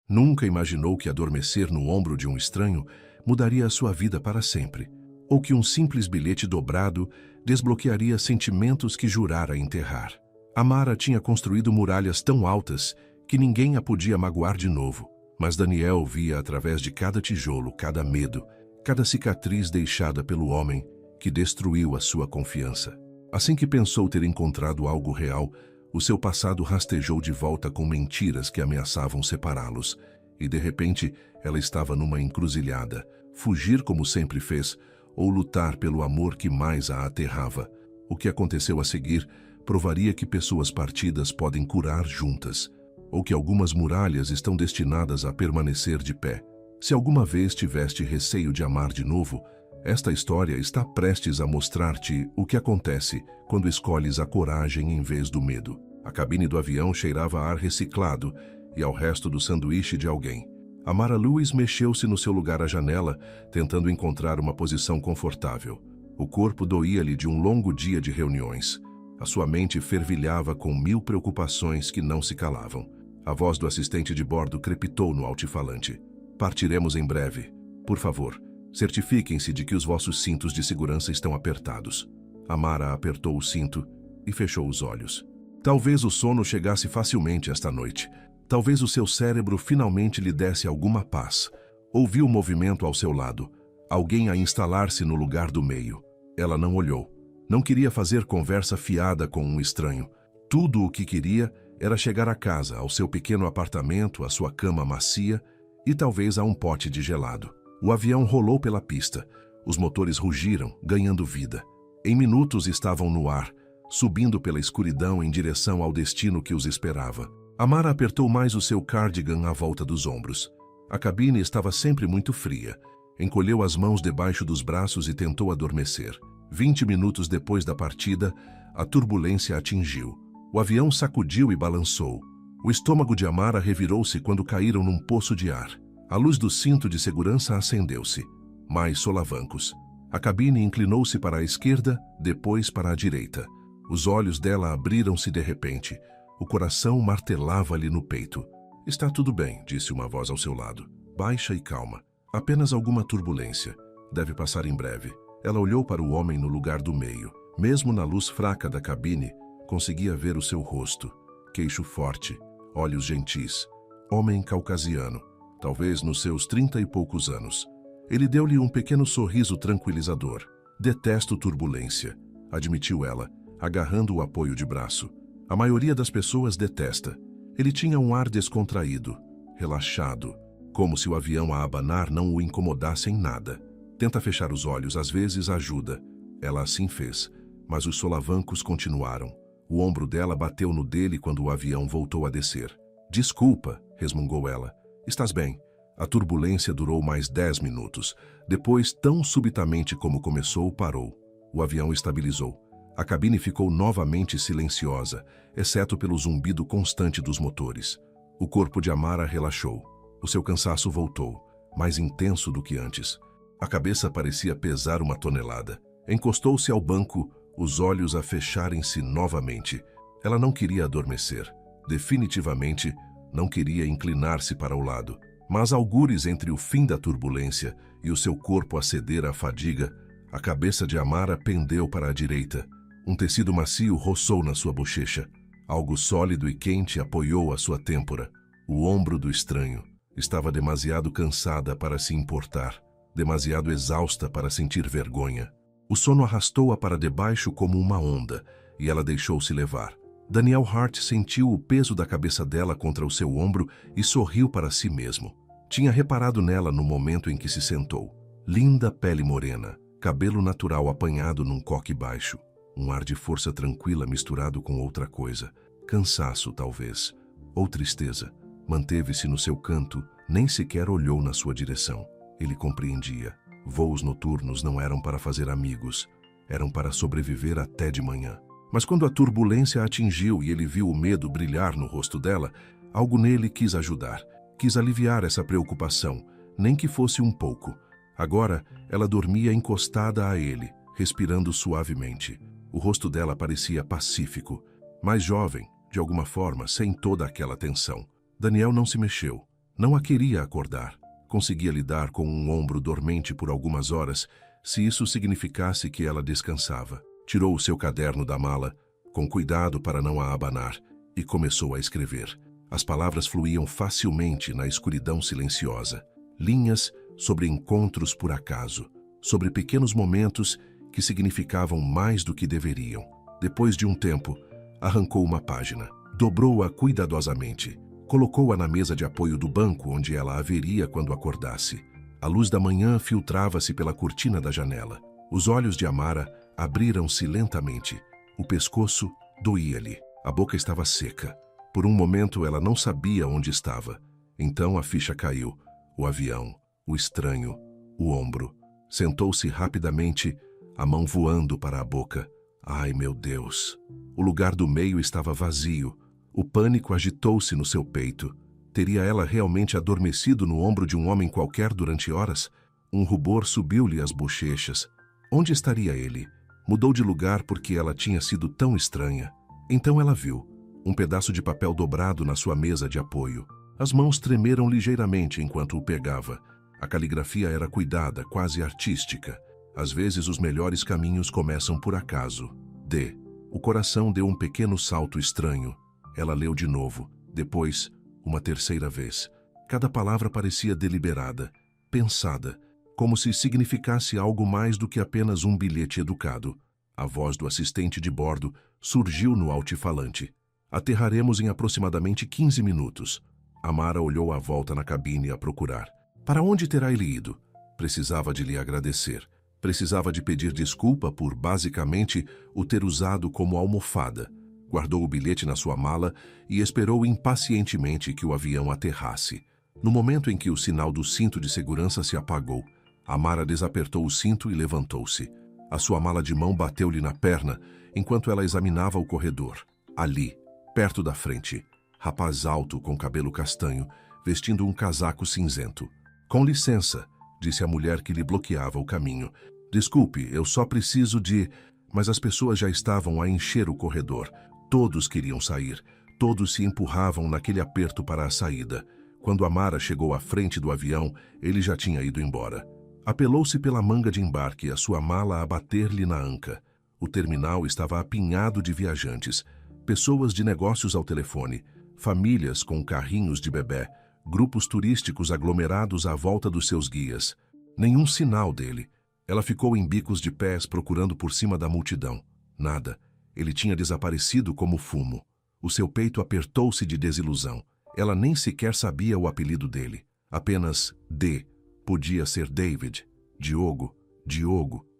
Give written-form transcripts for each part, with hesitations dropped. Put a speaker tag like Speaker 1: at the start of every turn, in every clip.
Speaker 1: Nunca imaginou que adormecer no ombro de um estranho mudaria a sua vida para sempre, ou que um simples bilhete dobrado desbloquearia sentimentos que jurara enterrar. Amara tinha construído muralhas tão altas que ninguém a podia magoar de novo, mas Daniel via através de cada tijolo, cada medo, cada cicatriz deixada pelo homem que destruiu a sua confiança. Assim que pensou ter encontrado algo real, o seu passado rastejou de volta com mentiras que ameaçavam separá-los, e de repente ela estava numa encruzilhada: fugir como sempre fez, ou lutar pelo amor que mais a aterrava. O que aconteceu a seguir provaria que pessoas partidas podem curar juntas, ou que algumas muralhas estão destinadas a permanecer de pé. Se alguma vez tiveste receio de amar de novo, esta história está prestes a mostrar-te o que acontece quando escolhes a coragem em vez do medo. A cabine do avião cheirava a ar reciclado e ao resto do sanduíche de alguém. Amara Louise mexeu-se no seu lugar à janela, tentando encontrar uma posição confortável. O corpo doía-lhe de um longo dia de reuniões. A sua mente fervilhava com 1000 preocupações que não se calavam. A voz do assistente de bordo crepitou no altifalante. Partiremos em breve. Por favor, certifiquem-se de que os vossos cintos de segurança estão apertados. Amara apertou o cinto e fechou os olhos. Talvez o sono chegasse facilmente esta noite. Talvez o seu cérebro finalmente lhe desse alguma paz. Ouviu o movimento ao seu lado. Alguém a instalar-se no lugar do meio. Ela não olhou. Não queria fazer conversa fiada com um estranho. Tudo o que queria era chegar a casa, ao seu pequeno apartamento, à sua cama macia e talvez a um pote de gelado. O avião rolou pela pista. Os motores rugiram, ganhando vida. Em minutos estavam no ar, subindo pela escuridão em direção ao destino que os esperava. Amara apertou mais o seu cardigan à volta dos ombros. A cabine estava sempre muito fria. Encolheu as mãos debaixo dos braços e tentou adormecer. 20 minutos depois da partida, a turbulência atingiu. O avião sacudiu e balançou. O estômago de Amara revirou-se quando caíram num poço de ar. A luz do cinto de segurança acendeu-se. Mais solavancos. A cabine inclinou-se para a esquerda, depois para a direita. Os olhos dela abriram-se de repente. O coração martelava-lhe no peito. "Está tudo bem", disse uma voz ao seu lado. "Baixa e calma. Apenas alguma turbulência. Deve passar em breve." Ela olhou para o homem no lugar do meio. Mesmo na luz fraca da cabine, conseguia ver o seu rosto. Queixo forte, olhos gentis. Homem caucasiano, talvez nos seus 30 e poucos anos. Ele deu-lhe um pequeno sorriso tranquilizador. "Detesto turbulência", admitiu ela, agarrando o apoio de braço. A maioria das pessoas detesta. Ele tinha um ar descontraído, relaxado, como se o avião a abanar não o incomodasse em nada. "Tenta fechar os olhos, às vezes ajuda." Ela assim fez, mas os solavancos continuaram. O ombro dela bateu no dele quando o avião voltou a descer. "Desculpa", resmungou ela. "Estás bem?" A turbulência durou mais 10 minutos. Depois, tão subitamente como começou, parou. O avião estabilizou. A cabine ficou novamente silenciosa, exceto pelo zumbido constante dos motores. O corpo de Amara relaxou. O seu cansaço voltou, mais intenso do que antes. A cabeça parecia pesar 1 tonelada. Encostou-se ao banco, os olhos a fecharem-se novamente. Ela não queria adormecer. Definitivamente, não queria inclinar-se para o lado. Mas algures entre o fim da turbulência e o seu corpo a ceder à fadiga, a cabeça de Amara pendeu para a direita. Um tecido macio roçou na sua bochecha. Algo sólido e quente apoiou a sua têmpora. O ombro do estranho. Estava demasiado cansada para se importar, demasiado exausta para sentir vergonha. O sono arrastou-a para debaixo como uma onda, e ela deixou-se levar. Daniel Hart sentiu o peso da cabeça dela contra o seu ombro e sorriu para si mesmo. Tinha reparado nela no momento em que se sentou. Linda pele morena, cabelo natural apanhado num coque baixo, um ar de força tranquila misturado com outra coisa. Cansaço, talvez, ou tristeza. Manteve-se no seu canto, nem sequer olhou na sua direção. Ele compreendia. Voos noturnos não eram para fazer amigos, eram para sobreviver até de manhã. Mas quando a turbulência a atingiu e ele viu o medo brilhar no rosto dela, algo nele quis ajudar, quis aliviar essa preocupação, nem que fosse um pouco. Agora, ela dormia encostada a ele, respirando suavemente. O rosto dela parecia pacífico, mais jovem, de alguma forma, sem toda aquela tensão. Daniel não se mexeu, Não a queria acordar. Conseguia lidar com um ombro dormente por algumas horas, se isso significasse que ela descansava. Tirou o seu caderno da mala, com cuidado para não a abanar, e começou a escrever. As palavras fluíam facilmente na escuridão silenciosa. Linhas sobre encontros por acaso, sobre pequenos momentos que significavam mais do que deveriam. Depois de um tempo, arrancou uma página, dobrou-a cuidadosamente, colocou-a na mesa de apoio do banco onde ela a veria quando acordasse. A luz da manhã filtrava-se pela cortina da janela. Os olhos de Amara abriram-se lentamente. O pescoço doía-lhe. A boca estava seca. Por um momento ela não sabia onde estava. Então a ficha caiu. O avião, o estranho, o ombro. Sentou-se rapidamente, a mão voando para a boca. Ai, meu Deus! O lugar do meio estava vazio. O pânico agitou-se no seu peito. Teria ela realmente adormecido no ombro de um homem qualquer durante horas? Um rubor subiu-lhe às bochechas. Onde estaria ele? Mudou de lugar porque ela tinha sido tão estranha. Então ela viu um pedaço de papel dobrado na sua mesa de apoio. As mãos tremeram ligeiramente enquanto o pegava. A caligrafia era cuidada, quase artística. Às vezes os melhores caminhos começam por acaso. D. O coração deu um pequeno salto estranho. Ela leu de novo. Depois, uma terceira vez. Cada palavra parecia deliberada, pensada, como se significasse algo mais do que apenas um bilhete educado. A voz do assistente de bordo surgiu no altifalante. Aterraremos em aproximadamente 15 minutos. Amara olhou à volta na cabine a procurar. Para onde terá ele ido? Precisava de lhe agradecer. Precisava de pedir desculpa por, basicamente, o ter usado como almofada. Guardou o bilhete na sua mala e esperou impacientemente que o avião aterrasse. No momento em que o sinal do cinto de segurança se apagou, Amara desapertou o cinto e levantou-se. A sua mala de mão bateu-lhe na perna enquanto ela examinava o corredor. Ali, perto da frente, rapaz alto com cabelo castanho, vestindo um casaco cinzento. Com licença, disse a mulher que lhe bloqueava o caminho. Desculpe, eu só preciso de... Mas as pessoas já estavam a encher o corredor. Todos queriam sair. Todos se empurravam naquele aperto para a saída. Quando Amara chegou à frente do avião, ele já tinha ido embora. Apelou-se pela manga de embarque, a sua mala a bater-lhe na anca. O terminal estava apinhado de viajantes, pessoas de negócios ao telefone, famílias com carrinhos de bebê, grupos turísticos aglomerados à volta dos seus guias. Nenhum sinal dele. Ela ficou em bicos de pés procurando por cima da multidão. Nada. Ele tinha desaparecido como fumo. O seu peito apertou-se de desilusão. Ela nem sequer sabia o apelido dele. Apenas D. Podia ser David, Diogo,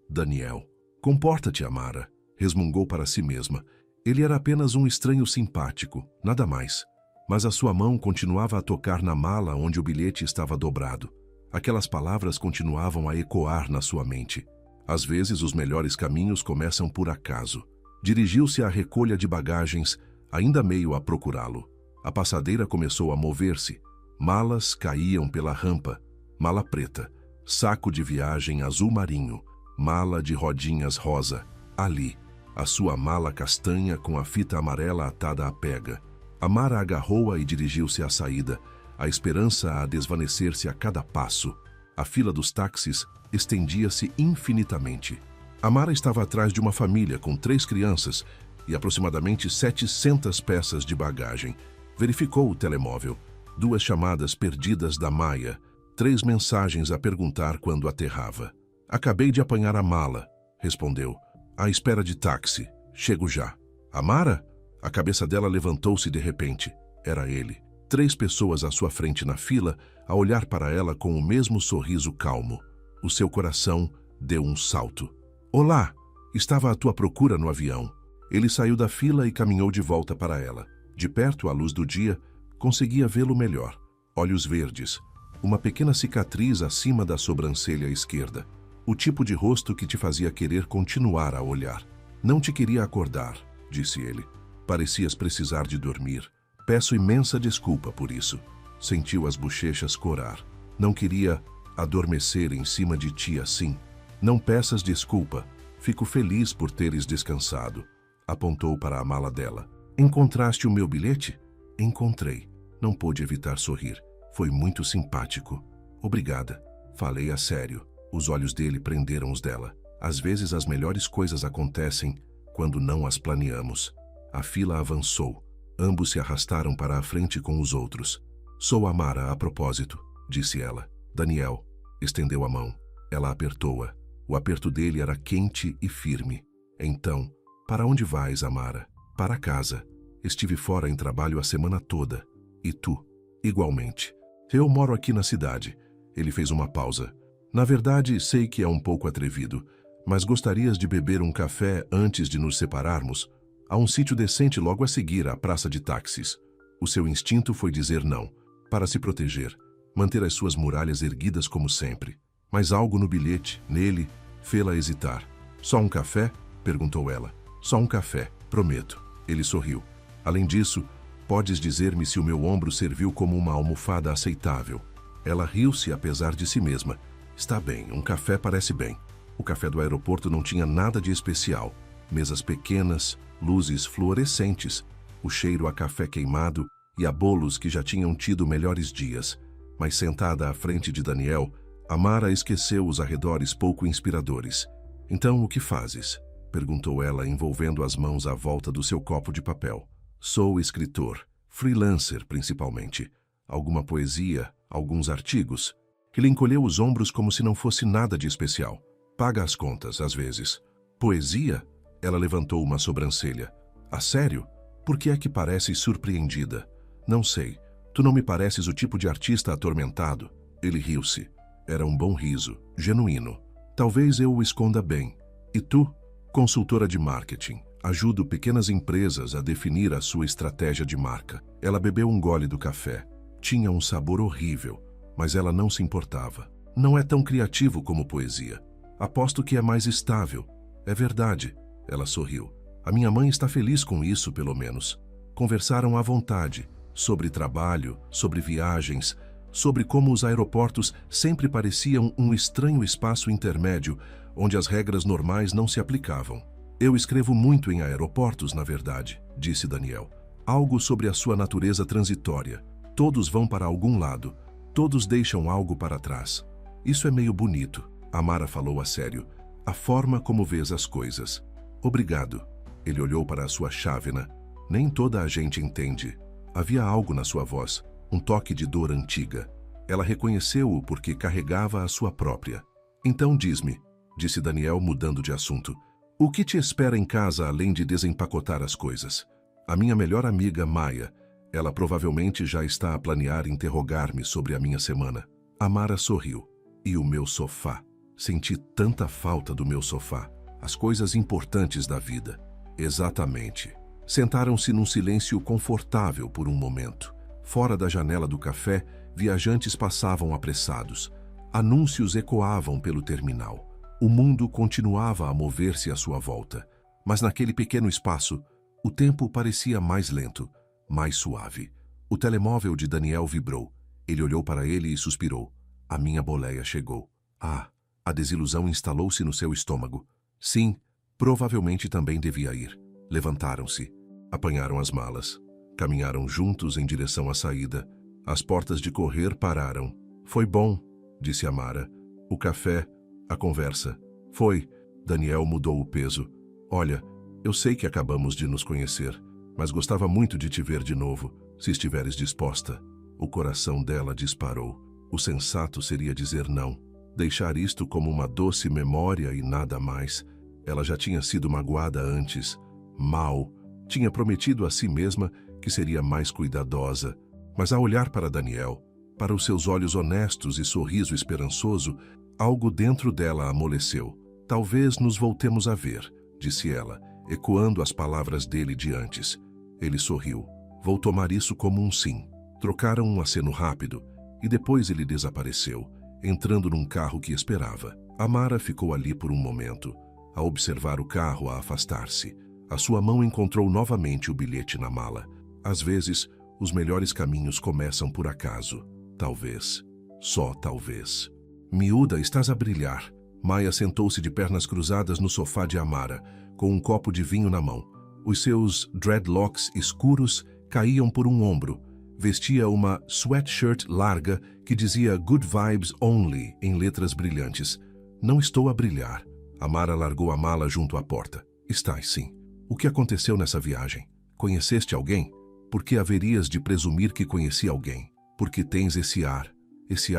Speaker 1: Daniel. Comporta-te, Amara, resmungou para si mesma. Ele era apenas um estranho simpático, nada mais. Mas a sua mão continuava a tocar na mala onde o bilhete estava dobrado. Aquelas palavras continuavam a ecoar na sua mente. Às vezes os melhores caminhos começam por acaso. Dirigiu-se à recolha de bagagens, ainda meio a procurá-lo. A passadeira começou a mover-se. Malas caíam pela rampa. Mala preta, saco de viagem azul marinho, mala de rodinhas rosa. Ali, a sua mala castanha com a fita amarela atada à pega. Amara agarrou-a e dirigiu-se à saída, a esperança a desvanecer-se a cada passo. A fila dos táxis estendia-se infinitamente. Amara estava atrás de uma família com 3 crianças e aproximadamente 700 peças de bagagem. Verificou o telemóvel. 2 chamadas perdidas da Maia. 3 mensagens a perguntar quando aterrava. Acabei de apanhar a mala, respondeu. À espera de táxi. Chego já. Amara? A cabeça dela levantou-se de repente. Era ele. 3 pessoas à sua frente na fila, a olhar para ela com o mesmo sorriso calmo. O seu coração deu um salto. Olá! Estava à tua procura no avião. Ele saiu da fila e caminhou de volta para ela. De perto, à luz do dia, conseguia vê-lo melhor. Olhos verdes. Uma pequena cicatriz acima da sobrancelha esquerda. O tipo de rosto que te fazia querer continuar a olhar. Não te queria acordar, disse ele. Parecias precisar de dormir. Peço imensa desculpa por isso. Sentiu as bochechas corar. Não queria adormecer em cima de ti assim. Não peças desculpa. Fico feliz por teres descansado. Apontou para a mala dela. Encontraste o meu bilhete? Encontrei. Não pude evitar sorrir. Foi muito simpático. Obrigada. Falei a sério. Os olhos dele prenderam os dela. Às vezes as melhores coisas acontecem quando não as planeamos. A fila avançou. Ambos se arrastaram para a frente com os outros. Sou Amara a propósito, disse ela. Daniel estendeu a mão. Ela apertou-a. O aperto dele era quente e firme. Então, para onde vais, Amara? Para casa. Estive fora em trabalho a semana toda. E tu? Igualmente. Eu moro aqui na cidade. Ele fez uma pausa. Na verdade, sei que é um pouco atrevido, mas gostarias de beber um café antes de nos separarmos? Há um sítio decente logo a seguir à praça de táxis. O seu instinto foi dizer não, para se proteger, manter as suas muralhas erguidas como sempre. Mas algo no bilhete, nele, fê-la hesitar. Só um café? Perguntou ela. Só um café, prometo. Ele sorriu. Além disso, podes dizer-me se o meu ombro serviu como uma almofada aceitável. Ela riu-se apesar de si mesma. Está bem, um café parece bem. O café do aeroporto não tinha nada de especial. Mesas pequenas, luzes fluorescentes, o cheiro a café queimado e a bolos que já tinham tido melhores dias. Mas sentada à frente de Daniel, Amara esqueceu os arredores pouco inspiradores. Então, o que fazes? Perguntou ela, envolvendo as mãos à volta do seu copo de papel. Sou escritor, freelancer principalmente. Alguma poesia, alguns artigos. Ele encolheu os ombros como se não fosse nada de especial. Paga as contas, às vezes. Poesia? Ela levantou uma sobrancelha. A sério? Por que é que pareces surpreendida? Não sei. Tu não me pareces o tipo de artista atormentado. Ele riu-se. Era um bom riso, genuíno. Talvez eu o esconda bem. E tu? Consultora de marketing. Ajudo pequenas empresas a definir a sua estratégia de marca. Ela bebeu um gole do café. Tinha um sabor horrível, mas ela não se importava. Não é tão criativo como poesia. Aposto que é mais estável. É verdade. Ela sorriu. A minha mãe está feliz com isso, pelo menos. Conversaram à vontade. Sobre trabalho, sobre viagens, sobre como os aeroportos sempre pareciam um estranho espaço intermédio, onde as regras normais não se aplicavam. Eu escrevo muito em aeroportos, na verdade, disse Daniel. Algo sobre a sua natureza transitória. Todos vão para algum lado. Todos deixam algo para trás. Isso é meio bonito, Amara falou a sério. A forma como vês as coisas. Obrigado. Ele olhou para a sua chávena. Nem toda a gente entende. Havia algo na sua voz, um toque de dor antiga. Ela reconheceu-o porque carregava a sua própria. Então diz-me, disse Daniel mudando de assunto, o que te espera em casa além de desempacotar as coisas? A minha melhor amiga, Maia, ela provavelmente já está a planear interrogar-me sobre a minha semana. Amara sorriu. E o meu sofá? Senti tanta falta do meu sofá. As coisas importantes da vida. Exatamente. Sentaram-se num silêncio confortável por um momento. Fora da janela do café, viajantes passavam apressados. Anúncios ecoavam pelo terminal. O mundo continuava a mover-se à sua volta. Mas naquele pequeno espaço, o tempo parecia mais lento, mais suave. O telemóvel de Daniel vibrou. Ele olhou para ele e suspirou. A minha boleia chegou. Ah, a desilusão instalou-se no seu estômago. Sim, provavelmente também devia ir. Levantaram-se. Apanharam as malas. Caminharam juntos em direção à saída. As portas de correr pararam. Foi bom, disse Amara. O café, a conversa. Foi. Daniel mudou o peso. Olha, eu sei que acabamos de nos conhecer, mas gostava muito de te ver de novo, se estiveres disposta. O coração dela disparou. O sensato seria dizer não. Deixar isto como uma doce memória e nada mais. Ela já tinha sido magoada antes. Mal. Tinha prometido a si mesma que seria mais cuidadosa. Mas ao olhar para Daniel, para os seus olhos honestos e sorriso esperançoso, algo dentro dela amoleceu. Talvez nos voltemos a ver, disse ela, ecoando as palavras dele de antes. Ele sorriu. Vou tomar isso como um sim. Trocaram um aceno rápido e depois ele desapareceu, entrando num carro que esperava. Amara ficou ali por um momento, a observar o carro a afastar-se. A sua mão encontrou novamente o bilhete na mala. Às vezes, os melhores caminhos começam por acaso. Talvez. Só talvez. Miúda, estás a brilhar. Maia sentou-se de pernas cruzadas no sofá de Amara, com um copo de vinho na mão. Os seus dreadlocks escuros caíam por um ombro, Vestia uma sweatshirt larga que dizia Good Vibes Only em letras brilhantes. Não estou a brilhar. Amara largou a mala junto à porta. Estás, sim. O que aconteceu nessa viagem? Conheceste alguém? Por que haverias de presumir que conheci alguém? Porque tens esse ar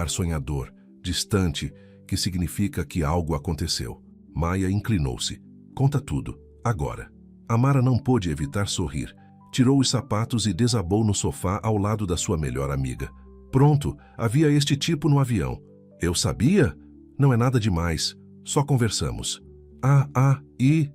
Speaker 1: sonhador, distante, que significa que algo aconteceu. Maia inclinou-se. Conta tudo, agora. Amara não pôde evitar sorrir. Tirou os sapatos e desabou no sofá ao lado da sua melhor amiga. Pronto, havia este tipo no avião. Eu sabia? Não é nada demais. Só conversamos. E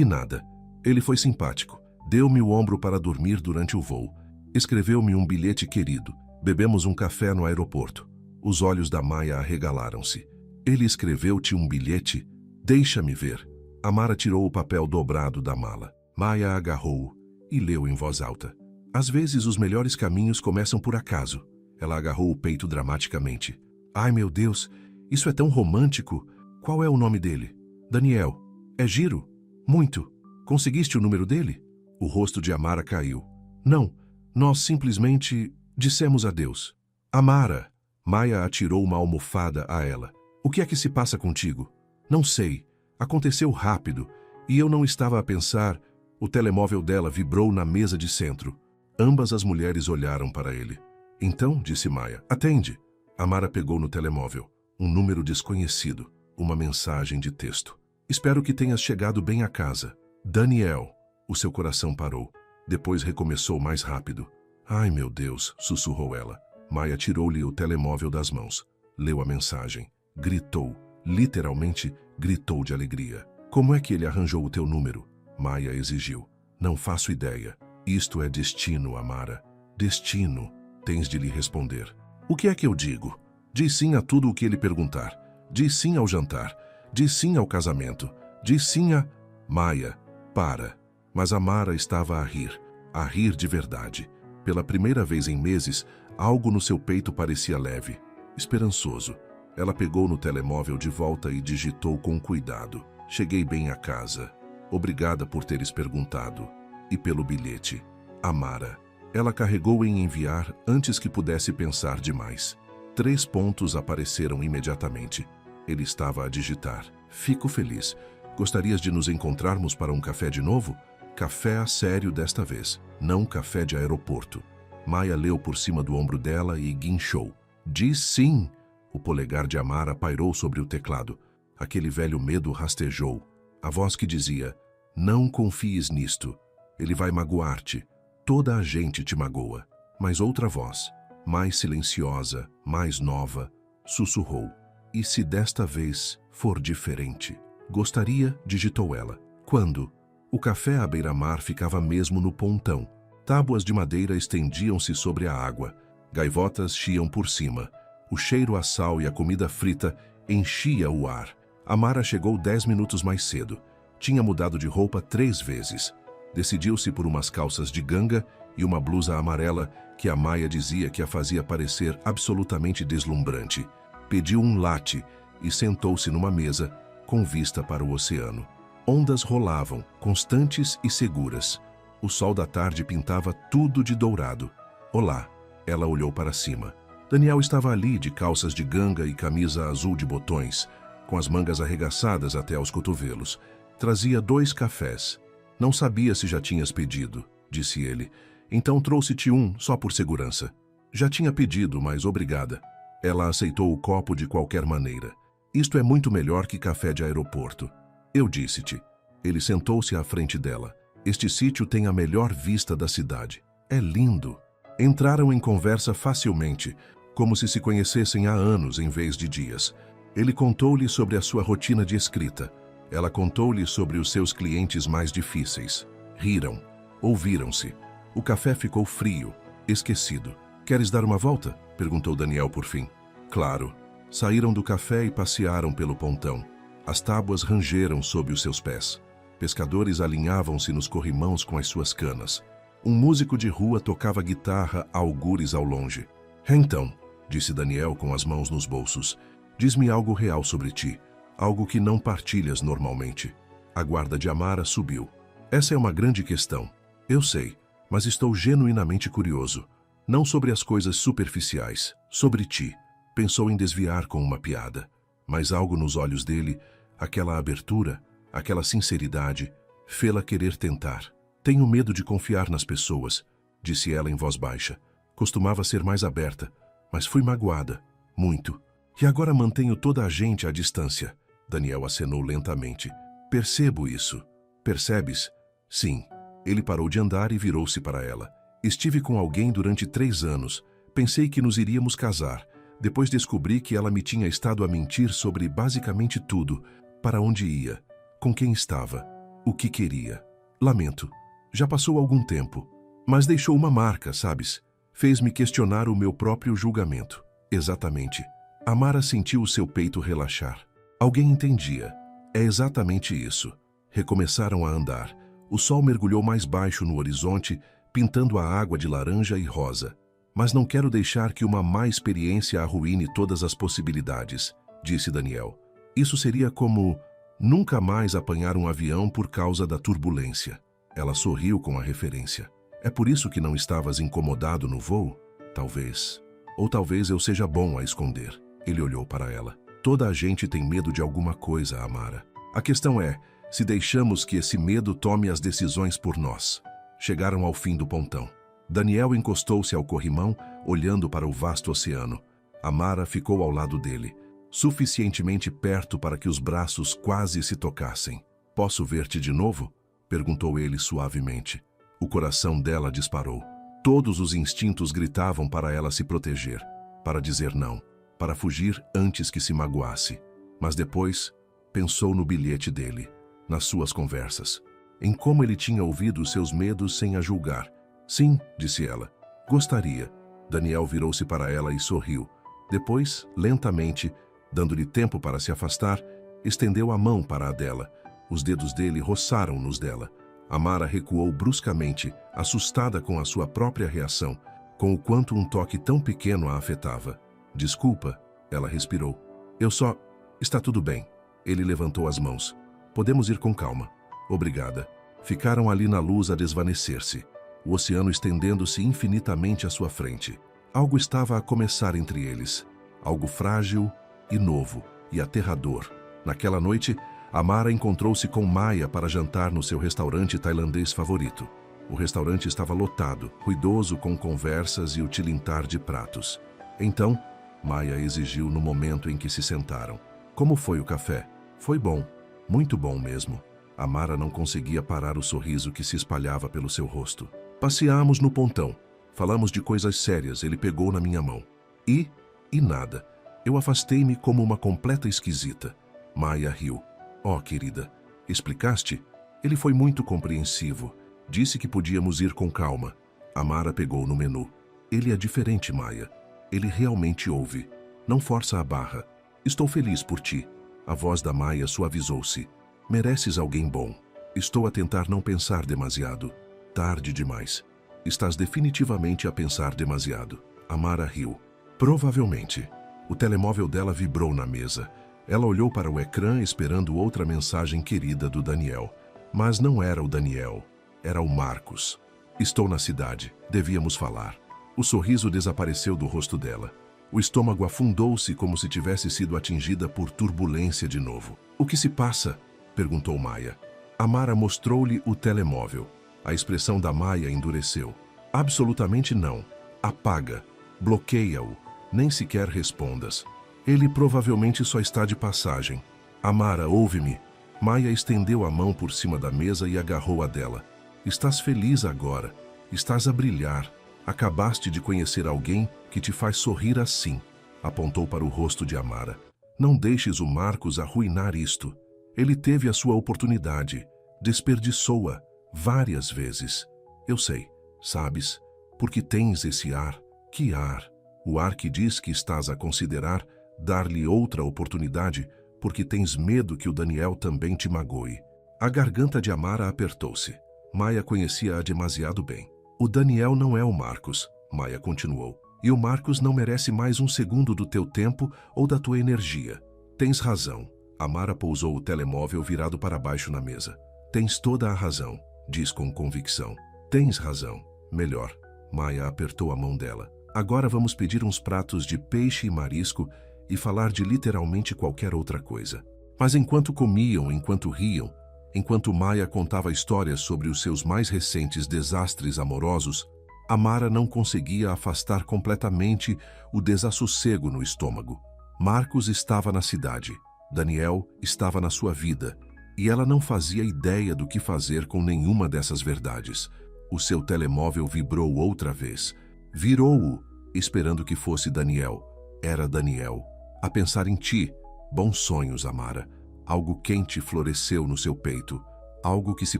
Speaker 1: nada. Ele foi simpático. Deu-me o ombro para dormir durante o voo. Escreveu-me um bilhete querido. Bebemos um café no aeroporto. Os olhos da Maia arregalaram-se. Ele escreveu-te um bilhete? Deixa-me ver. Amara tirou o papel dobrado da mala. Maia agarrou-o e leu em voz alta. Às vezes os melhores caminhos começam por acaso. Ela agarrou o peito dramaticamente. Ai, meu Deus, isso é tão romântico. Qual é o nome dele? Daniel. É giro? Muito. Conseguiste o número dele? O rosto de Amara caiu. Não, nós simplesmente dissemos adeus. Amara! Maia atirou uma almofada a ela. O que é que se passa contigo? Não sei. Aconteceu rápido e eu não estava a pensar. O telemóvel dela vibrou na mesa de centro. Ambas as mulheres olharam para ele. Então, disse Maia, atende. Amara pegou no telemóvel. Um número desconhecido. Uma mensagem de texto. Espero que tenhas chegado bem a casa. Daniel. O seu coração parou. Depois recomeçou mais rápido. Ai, meu Deus, sussurrou ela. Maia tirou-lhe o telemóvel das mãos. Leu a mensagem. Gritou. Literalmente, gritou de alegria. Como é que ele arranjou o teu número? Maia exigiu. Não faço ideia. Isto é destino, Amara. Destino. Tens de lhe responder. O que é que eu digo? Diz sim a tudo o que ele perguntar. Diz sim ao jantar. Diz sim ao casamento. Diz sim a... Maia, para. Mas Amara estava a rir de verdade. Pela primeira vez em meses, algo no seu peito parecia leve, esperançoso. Ela pegou no telemóvel de volta e digitou com cuidado. Cheguei bem a casa. Obrigada por teres perguntado. E pelo bilhete. Amara. Ela carregou em enviar antes que pudesse pensar demais. 3 pontos apareceram imediatamente. Ele estava a digitar. Fico feliz. Gostarias de nos encontrarmos para um café de novo? Café a sério desta vez, não café de aeroporto. Maia leu por cima do ombro dela e guinchou. Diz sim! O polegar de Amara pairou sobre o teclado. Aquele velho medo rastejou. A voz que dizia, não confies nisto. Ele vai magoar-te. Toda a gente te magoa. Mas outra voz, mais silenciosa, mais nova, sussurrou. E se desta vez for diferente? Gostaria, digitou ela. Quando? O café à beira-mar ficava mesmo no pontão. Tábuas de madeira estendiam-se sobre a água. Gaivotas chiam por cima. O cheiro a sal e a comida frita enchia o ar. Amara chegou 10 minutos mais cedo. Tinha mudado de roupa 3 vezes. Decidiu-se por umas calças de ganga e uma blusa amarela que a Maia dizia que a fazia parecer absolutamente deslumbrante. Pediu um latte e sentou-se numa mesa com vista para o oceano. Ondas rolavam, constantes e seguras. O sol da tarde pintava tudo de dourado. Olá, ela olhou para cima. Daniel estava ali de calças de ganga e camisa azul de botões, com as mangas arregaçadas até aos cotovelos. Trazia 2 cafés. Não sabia se já tinhas pedido, disse ele. Então trouxe-te um, só por segurança. Já tinha pedido, mas obrigada. Ela aceitou o copo de qualquer maneira. Isto é muito melhor que café de aeroporto. Eu disse-te. Ele sentou-se à frente dela. Este sítio tem a melhor vista da cidade. É lindo. Entraram em conversa facilmente, como se conhecessem há anos em vez de dias. Ele contou-lhe sobre a sua rotina de escrita. Ela contou-lhe sobre os seus clientes mais difíceis. Riram. Ouviram-se. O café ficou frio, esquecido. Queres dar uma volta? Perguntou Daniel por fim. Claro. Saíram do café e passearam pelo pontão. As tábuas rangeram sob os seus pés. Pescadores alinhavam-se nos corrimãos com as suas canas. Um músico de rua tocava guitarra a algures ao longe. Então, disse Daniel com as mãos nos bolsos, diz-me algo real sobre ti, algo que não partilhas normalmente. A guarda de Amara subiu. Essa é uma grande questão. Eu sei, mas estou genuinamente curioso. Não sobre as coisas superficiais, sobre ti. Pensou em desviar com uma piada, mas algo nos olhos dele, aquela abertura, aquela sinceridade, fê-la querer tentar. Tenho medo de confiar nas pessoas, disse ela em voz baixa. Costumava ser mais aberta, mas fui magoada, muito. E agora mantenho toda a gente à distância. Daniel acenou lentamente. Percebo isso. Percebes? Sim. Ele parou de andar e virou-se para ela. Estive com alguém durante 3 anos. Pensei que nos iríamos casar. Depois descobri que ela me tinha estado a mentir sobre basicamente tudo. Para onde ia, com quem estava, o que queria. Lamento. Já passou algum tempo. Mas deixou uma marca, sabes? Fez-me questionar o meu próprio julgamento. Exatamente. Amara sentiu o seu peito relaxar. Alguém entendia. É exatamente isso. Recomeçaram a andar. O sol mergulhou mais baixo no horizonte, pintando a água de laranja e rosa. Mas não quero deixar que uma má experiência arruine todas as possibilidades, disse Daniel. Isso seria como nunca mais apanhar um avião por causa da turbulência. Ela sorriu com a referência. É por isso que não estavas incomodado no voo? Talvez. Ou talvez eu seja bom a esconder. Ele olhou para ela. Toda a gente tem medo de alguma coisa, Amara. A questão é, se deixamos que esse medo tome as decisões por nós. Chegaram ao fim do pontão. Daniel encostou-se ao corrimão, olhando para o vasto oceano. Amara ficou ao lado dele, suficientemente perto para que os braços quase se tocassem. Posso ver-te de novo? Perguntou ele suavemente. O coração dela disparou. Todos os instintos gritavam para ela se proteger, para dizer não, para fugir antes que se magoasse. Mas depois, pensou no bilhete dele, nas suas conversas, em como ele tinha ouvido os seus medos sem a julgar. Sim, disse ela. Gostaria. Daniel virou-se para ela e sorriu. Depois, lentamente, dando-lhe tempo para se afastar, estendeu a mão para a dela. Os dedos dele roçaram nos dela. Amara recuou bruscamente, assustada com a sua própria reação, com o quanto um toque tão pequeno a afetava. Desculpa, ela respirou. Eu só... Está tudo bem. Ele levantou as mãos. Podemos ir com calma. Obrigada. Ficaram ali na luz a desvanecer-se. O oceano estendendo-se infinitamente à sua frente. Algo estava a começar entre eles. Algo frágil e novo e aterrador. Naquela noite, Amara encontrou-se com Maya para jantar no seu restaurante tailandês favorito. O restaurante estava lotado, ruidoso com conversas e o tilintar de pratos. Então, Maya exigiu no momento em que se sentaram. Como foi o café? Foi bom. Muito bom mesmo. Amara não conseguia parar o sorriso que se espalhava pelo seu rosto. Passeámos no pontão. Falamos de coisas sérias, ele pegou na minha mão. E nada. Eu afastei-me como uma completa esquisita. Maya riu. Oh, querida, explicaste? Ele foi muito compreensivo. Disse que podíamos ir com calma. Amara pegou no menu. Ele é diferente, Maya. Ele realmente ouve. Não força a barra. Estou feliz por ti. A voz da Maya suavizou-se. Mereces alguém bom. Estou a tentar não pensar demasiado. Tarde demais. Estás definitivamente a pensar demasiado. Amara riu. Provavelmente. O telemóvel dela vibrou na mesa. Ela olhou para o ecrã esperando outra mensagem querida do Daniel. Mas não era o Daniel. Era o Marcos. Estou na cidade. Devíamos falar. O sorriso desapareceu do rosto dela. O estômago afundou-se como se tivesse sido atingida por turbulência de novo. O que se passa? Perguntou Maya. Amara mostrou-lhe o telemóvel. A expressão da Maya endureceu. Absolutamente não. Apaga. Bloqueia-o. Nem sequer respondas. Ele provavelmente só está de passagem. Amara, ouve-me. Maya estendeu a mão por cima da mesa e agarrou a dela. Estás feliz agora. Estás a brilhar. Acabaste de conhecer alguém que te faz sorrir assim. Apontou para o rosto de Amara. Não deixes o Marcos arruinar isto. Ele teve a sua oportunidade. Desperdiçou-a várias vezes. Eu sei, sabes, porque tens esse ar. Que ar? O ar que diz que estás a considerar dar-lhe outra oportunidade porque tens medo que o Daniel também te magoe. A garganta de Amara apertou-se. Maya conhecia-a demasiado bem. O Daniel não é o Marcos, Maya continuou. E o Marcos não merece mais um segundo do teu tempo ou da tua energia. Tens razão. Amara pousou o telemóvel virado para baixo na mesa. Tens toda a razão, diz com convicção. Tens razão. Melhor, Maia apertou a mão dela. Agora vamos pedir uns pratos de peixe e marisco e falar de literalmente qualquer outra coisa. Mas enquanto comiam, enquanto riam, enquanto Maia contava histórias sobre os seus mais recentes desastres amorosos, Amara não conseguia afastar completamente o desassossego no estômago. Marcos estava na cidade, Daniel estava na sua vida, e ela não fazia ideia do que fazer com nenhuma dessas verdades. O seu telemóvel vibrou outra vez. Virou-o, esperando que fosse Daniel. Era Daniel. A pensar em ti. Bons sonhos, Amara. Algo quente floresceu no seu peito. Algo que se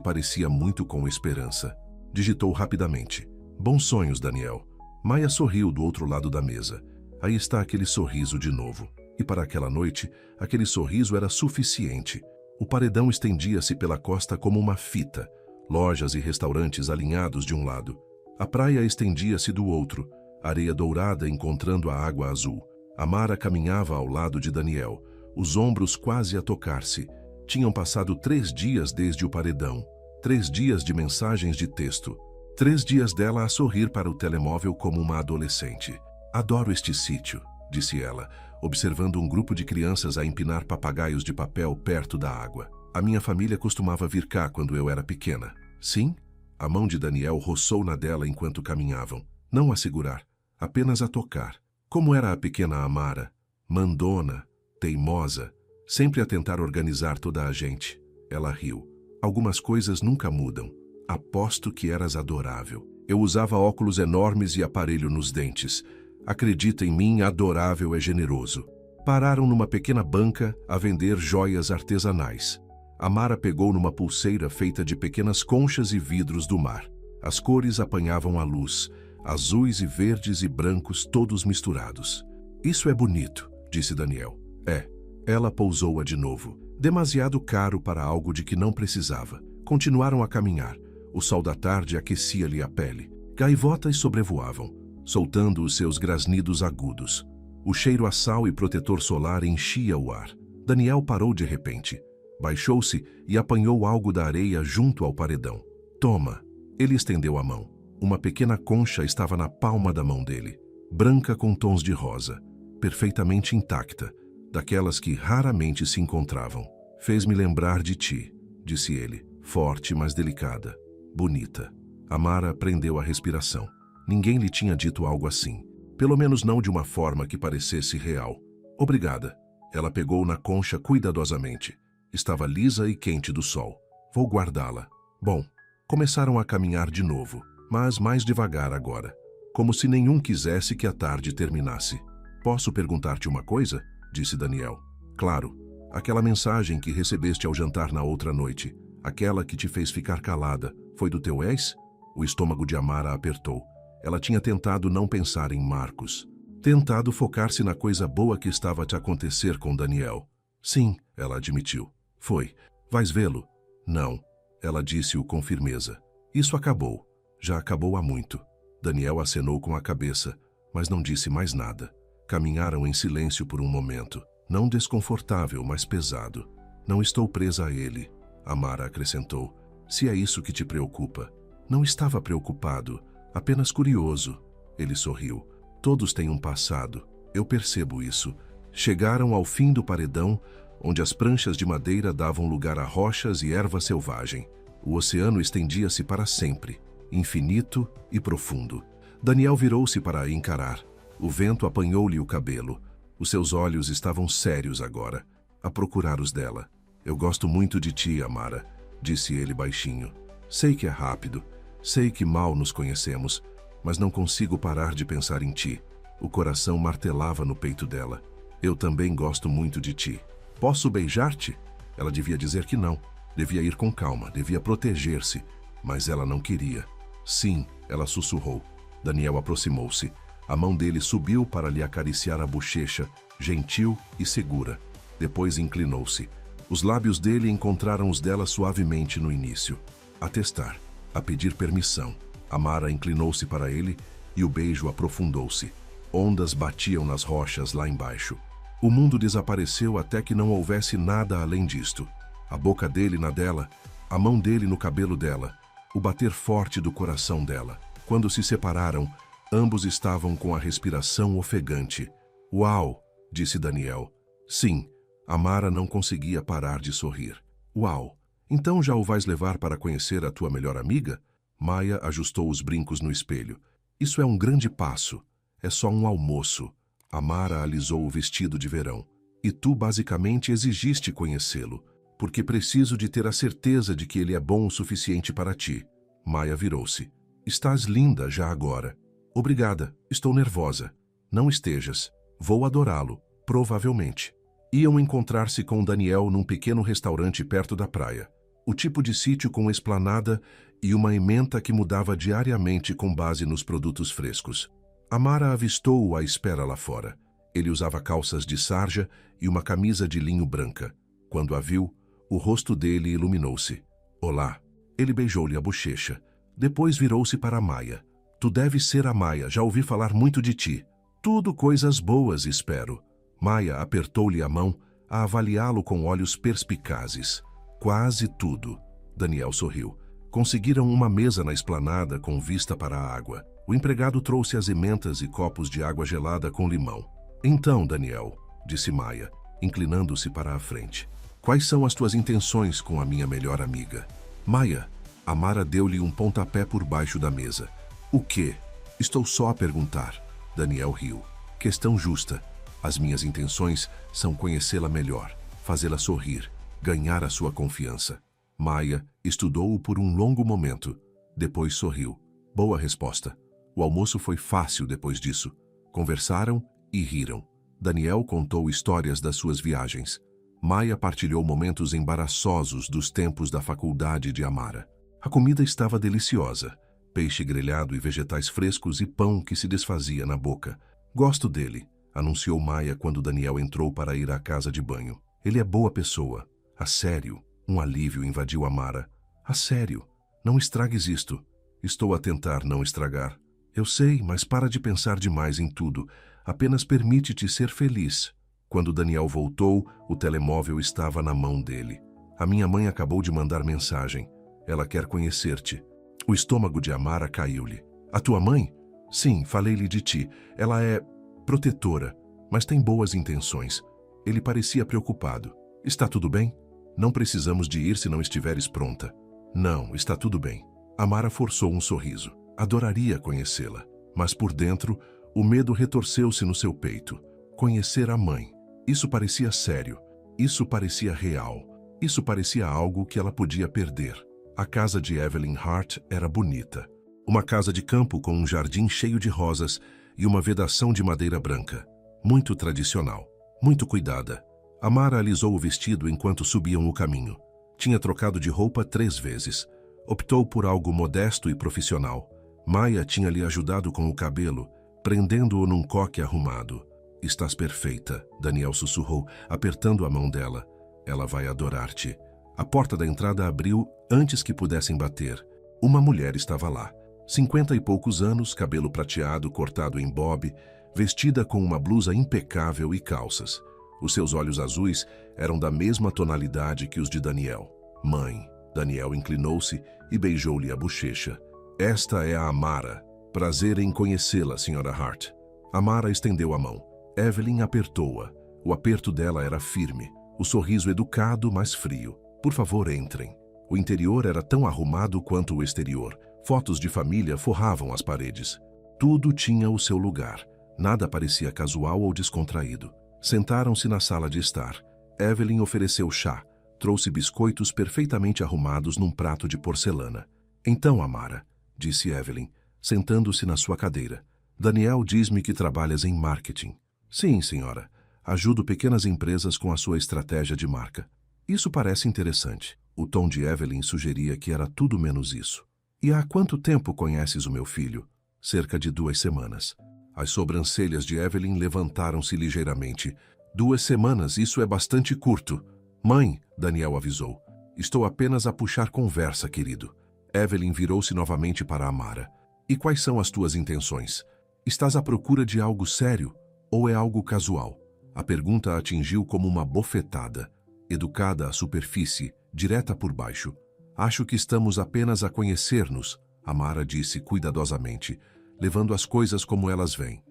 Speaker 1: parecia muito com esperança. Digitou rapidamente. Bons sonhos, Daniel. Maia sorriu do outro lado da mesa. Aí está aquele sorriso de novo. E para aquela noite, aquele sorriso era suficiente. O paredão estendia-se pela costa como uma fita. Lojas e restaurantes alinhados de um lado. A praia estendia-se do outro, areia dourada encontrando a água azul. Amara caminhava ao lado de Daniel, os ombros quase a tocar-se. Tinham passado 3 dias desde o paredão. 3 dias de mensagens de texto. 3 dias dela a sorrir para o telemóvel como uma adolescente. Adoro este sítio, disse ela, observando um grupo de crianças a empinar papagaios de papel perto da água. A minha família costumava vir cá quando eu era pequena. Sim? A mão de Daniel roçou na dela enquanto caminhavam. Não a segurar, apenas a tocar. Como era a pequena Amara? Mandona, teimosa, sempre a tentar organizar toda a gente. Ela riu. Algumas coisas nunca mudam. Aposto que eras adorável. Eu usava óculos enormes e aparelho nos dentes. Acredita em mim, adorável é generoso. Pararam numa pequena banca a vender joias artesanais. Amara pegou numa pulseira feita de pequenas conchas e vidros do mar. As cores apanhavam a luz, azuis e verdes e brancos todos misturados. Isso é bonito, disse Daniel. É. Ela pousou-a de novo. Demasiado caro para algo de que não precisava. Continuaram a caminhar. O sol da tarde aquecia-lhe a pele. Gaivotas sobrevoavam, soltando os seus grasnidos agudos. O cheiro a sal e protetor solar enchia o ar. Daniel parou de repente. Baixou-se e apanhou algo da areia junto ao paredão. Toma. Ele estendeu a mão. Uma pequena concha estava na palma da mão dele, branca com tons de rosa, perfeitamente intacta, daquelas que raramente se encontravam. Fez-me lembrar de ti, disse ele, forte, mas delicada, bonita. Amara prendeu a respiração. Ninguém lhe tinha dito algo assim, pelo menos não de uma forma que parecesse real. Obrigada. Ela pegou na concha cuidadosamente. Estava lisa e quente do sol. Vou guardá-la. Bom, começaram a caminhar de novo, mas mais devagar agora, como se nenhum quisesse que a tarde terminasse. Posso perguntar-te uma coisa? Disse Daniel. Claro. Aquela mensagem que recebeste ao jantar na outra noite, aquela que te fez ficar calada, foi do teu ex? O estômago de Amara apertou. Ela tinha tentado não pensar em Marcos. Tentado focar-se na coisa boa que estava a te acontecer com Daniel. Sim, ela admitiu. Foi. Vais vê-lo? Não. Ela disse-o com firmeza. Isso acabou. Já acabou há muito. Daniel acenou com a cabeça, mas não disse mais nada. Caminharam em silêncio por um momento. Não desconfortável, mas pesado. Não estou presa a ele, Amara acrescentou. Se é isso que te preocupa. Não estava preocupado, apenas curioso. Ele sorriu. Todos têm um passado. Eu percebo isso. Chegaram ao fim do paredão, onde as pranchas de madeira davam lugar a rochas e erva selvagem. O oceano estendia-se para sempre, infinito e profundo. Daniel virou-se para a encarar. O vento apanhou-lhe o cabelo. Os seus olhos estavam sérios agora, a procurar os dela. Eu gosto muito de ti, Amara, disse ele baixinho. Sei que é rápido, sei que mal nos conhecemos, mas não consigo parar de pensar em ti. O coração martelava no peito dela. Eu também gosto muito de ti. Posso beijar-te? Ela devia dizer que não. Devia ir com calma, devia proteger-se. Mas ela não queria. Sim, ela sussurrou. Daniel aproximou-se. A mão dele subiu para lhe acariciar a bochecha, gentil e segura. Depois inclinou-se. Os lábios dele encontraram os dela suavemente no início. A testar, a pedir permissão. Amara inclinou-se para ele e o beijo aprofundou-se. Ondas batiam nas rochas lá embaixo. O mundo desapareceu até que não houvesse nada além disto. A boca dele na dela, a mão dele no cabelo dela, o bater forte do coração dela. Quando se separaram, ambos estavam com a respiração ofegante. Uau, disse Daniel. Sim, Amara não conseguia parar de sorrir. Uau, então já o vais levar para conhecer a tua melhor amiga? Maia ajustou os brincos no espelho. Isso é um grande passo. É só um almoço. Amara alisou o vestido de verão. E tu basicamente exigiste conhecê-lo, porque preciso de ter a certeza de que ele é bom o suficiente para ti. Maia virou-se. Estás linda já agora. Obrigada, estou nervosa. Não estejas. Vou adorá-lo, provavelmente. Iam encontrar-se com Daniel num pequeno restaurante perto da praia. O tipo de sítio com esplanada e uma ementa que mudava diariamente com base nos produtos frescos. Amara avistou-o à espera lá fora. Ele usava calças de sarja e uma camisa de linho branca. Quando a viu, o rosto dele iluminou-se. Olá. Ele beijou-lhe a bochecha. Depois virou-se para Maia. Tu deves ser a Maia, já ouvi falar muito de ti. Tudo coisas boas, espero. Maia apertou-lhe a mão, a avaliá-lo com olhos perspicazes. Quase tudo. Daniel sorriu. Conseguiram uma mesa na esplanada com vista para a água. O empregado trouxe as ementas e copos de água gelada com limão. Então, Daniel, disse Maia, inclinando-se para a frente. Quais são as tuas intenções com a minha melhor amiga? Maia, Amara deu-lhe um pontapé por baixo da mesa. O quê? Estou só a perguntar. Daniel riu. Questão justa. As minhas intenções são conhecê-la melhor, fazê-la sorrir, ganhar a sua confiança. Maia estudou-o por um longo momento. Depois sorriu. Boa resposta. O almoço foi fácil depois disso. Conversaram e riram. Daniel contou histórias das suas viagens. Maia partilhou momentos embaraçosos dos tempos da faculdade de Amara. A comida estava deliciosa. Peixe grelhado e vegetais frescos e pão que se desfazia na boca. Gosto dele, anunciou Maia quando Daniel entrou para ir à casa de banho. Ele é boa pessoa. A sério. Um alívio invadiu Amara. A sério. Não estragues isto. Estou a tentar não estragar. Eu sei, mas para de pensar demais em tudo. Apenas permite-te ser feliz. Quando Daniel voltou, o telemóvel estava na mão dele. A minha mãe acabou de mandar mensagem. Ela quer conhecer-te. O estômago de Amara caiu-lhe. A tua mãe? Sim, falei-lhe de ti. Ela é protetora, mas tem boas intenções. Ele parecia preocupado. Está tudo bem? Não precisamos de ir se não estiveres pronta. Não, está tudo bem. Amara forçou um sorriso. Adoraria conhecê-la. Mas por dentro, o medo retorceu-se no seu peito. Conhecer a mãe. Isso parecia sério. Isso parecia real. Isso parecia algo que ela podia perder. A casa de Evelyn Hart era bonita. Uma casa de campo com um jardim cheio de rosas e uma vedação de madeira branca. Muito tradicional. Muito cuidada. Amara alisou o vestido enquanto subiam o caminho. Tinha trocado de roupa 3 vezes. Optou por algo modesto e profissional. Maia tinha lhe ajudado com o cabelo, prendendo-o num coque arrumado. Estás perfeita, Daniel sussurrou, apertando a mão dela. Ela vai adorar-te. A porta da entrada abriu antes que pudessem bater. Uma mulher estava lá. 50 e poucos anos, cabelo prateado cortado em bob, vestida com uma blusa impecável e calças. Os seus olhos azuis eram da mesma tonalidade que os de Daniel. Mãe. Daniel inclinou-se e beijou-lhe a bochecha. Esta é a Amara. Prazer em conhecê-la, Sra. Hart. Amara estendeu a mão. Evelyn apertou-a. O aperto dela era firme. O sorriso educado, mas frio. Por favor, entrem. O interior era tão arrumado quanto o exterior. Fotos de família forravam as paredes. Tudo tinha o seu lugar. Nada parecia casual ou descontraído. Sentaram-se na sala de estar. Evelyn ofereceu chá. Trouxe biscoitos perfeitamente arrumados num prato de porcelana. Então, Amara, disse Evelyn, sentando-se na sua cadeira. Daniel diz-me que trabalhas em marketing. Sim, senhora. Ajudo pequenas empresas com a sua estratégia de marca. Isso parece interessante. O tom de Evelyn sugeria que era tudo menos isso. E há quanto tempo conheces o meu filho? Cerca de 2 semanas. As sobrancelhas de Evelyn levantaram-se ligeiramente. 2 semanas, isso é bastante curto. Mãe, Daniel avisou. Estou apenas a puxar conversa, querido. Evelyn virou-se novamente para Amara. E quais são as tuas intenções? Estás à procura de algo sério ou é algo casual? A pergunta a atingiu como uma bofetada. Educada à superfície, direta por baixo. Acho que estamos apenas a conhecer-nos, Amara disse cuidadosamente, levando as coisas como elas vêm.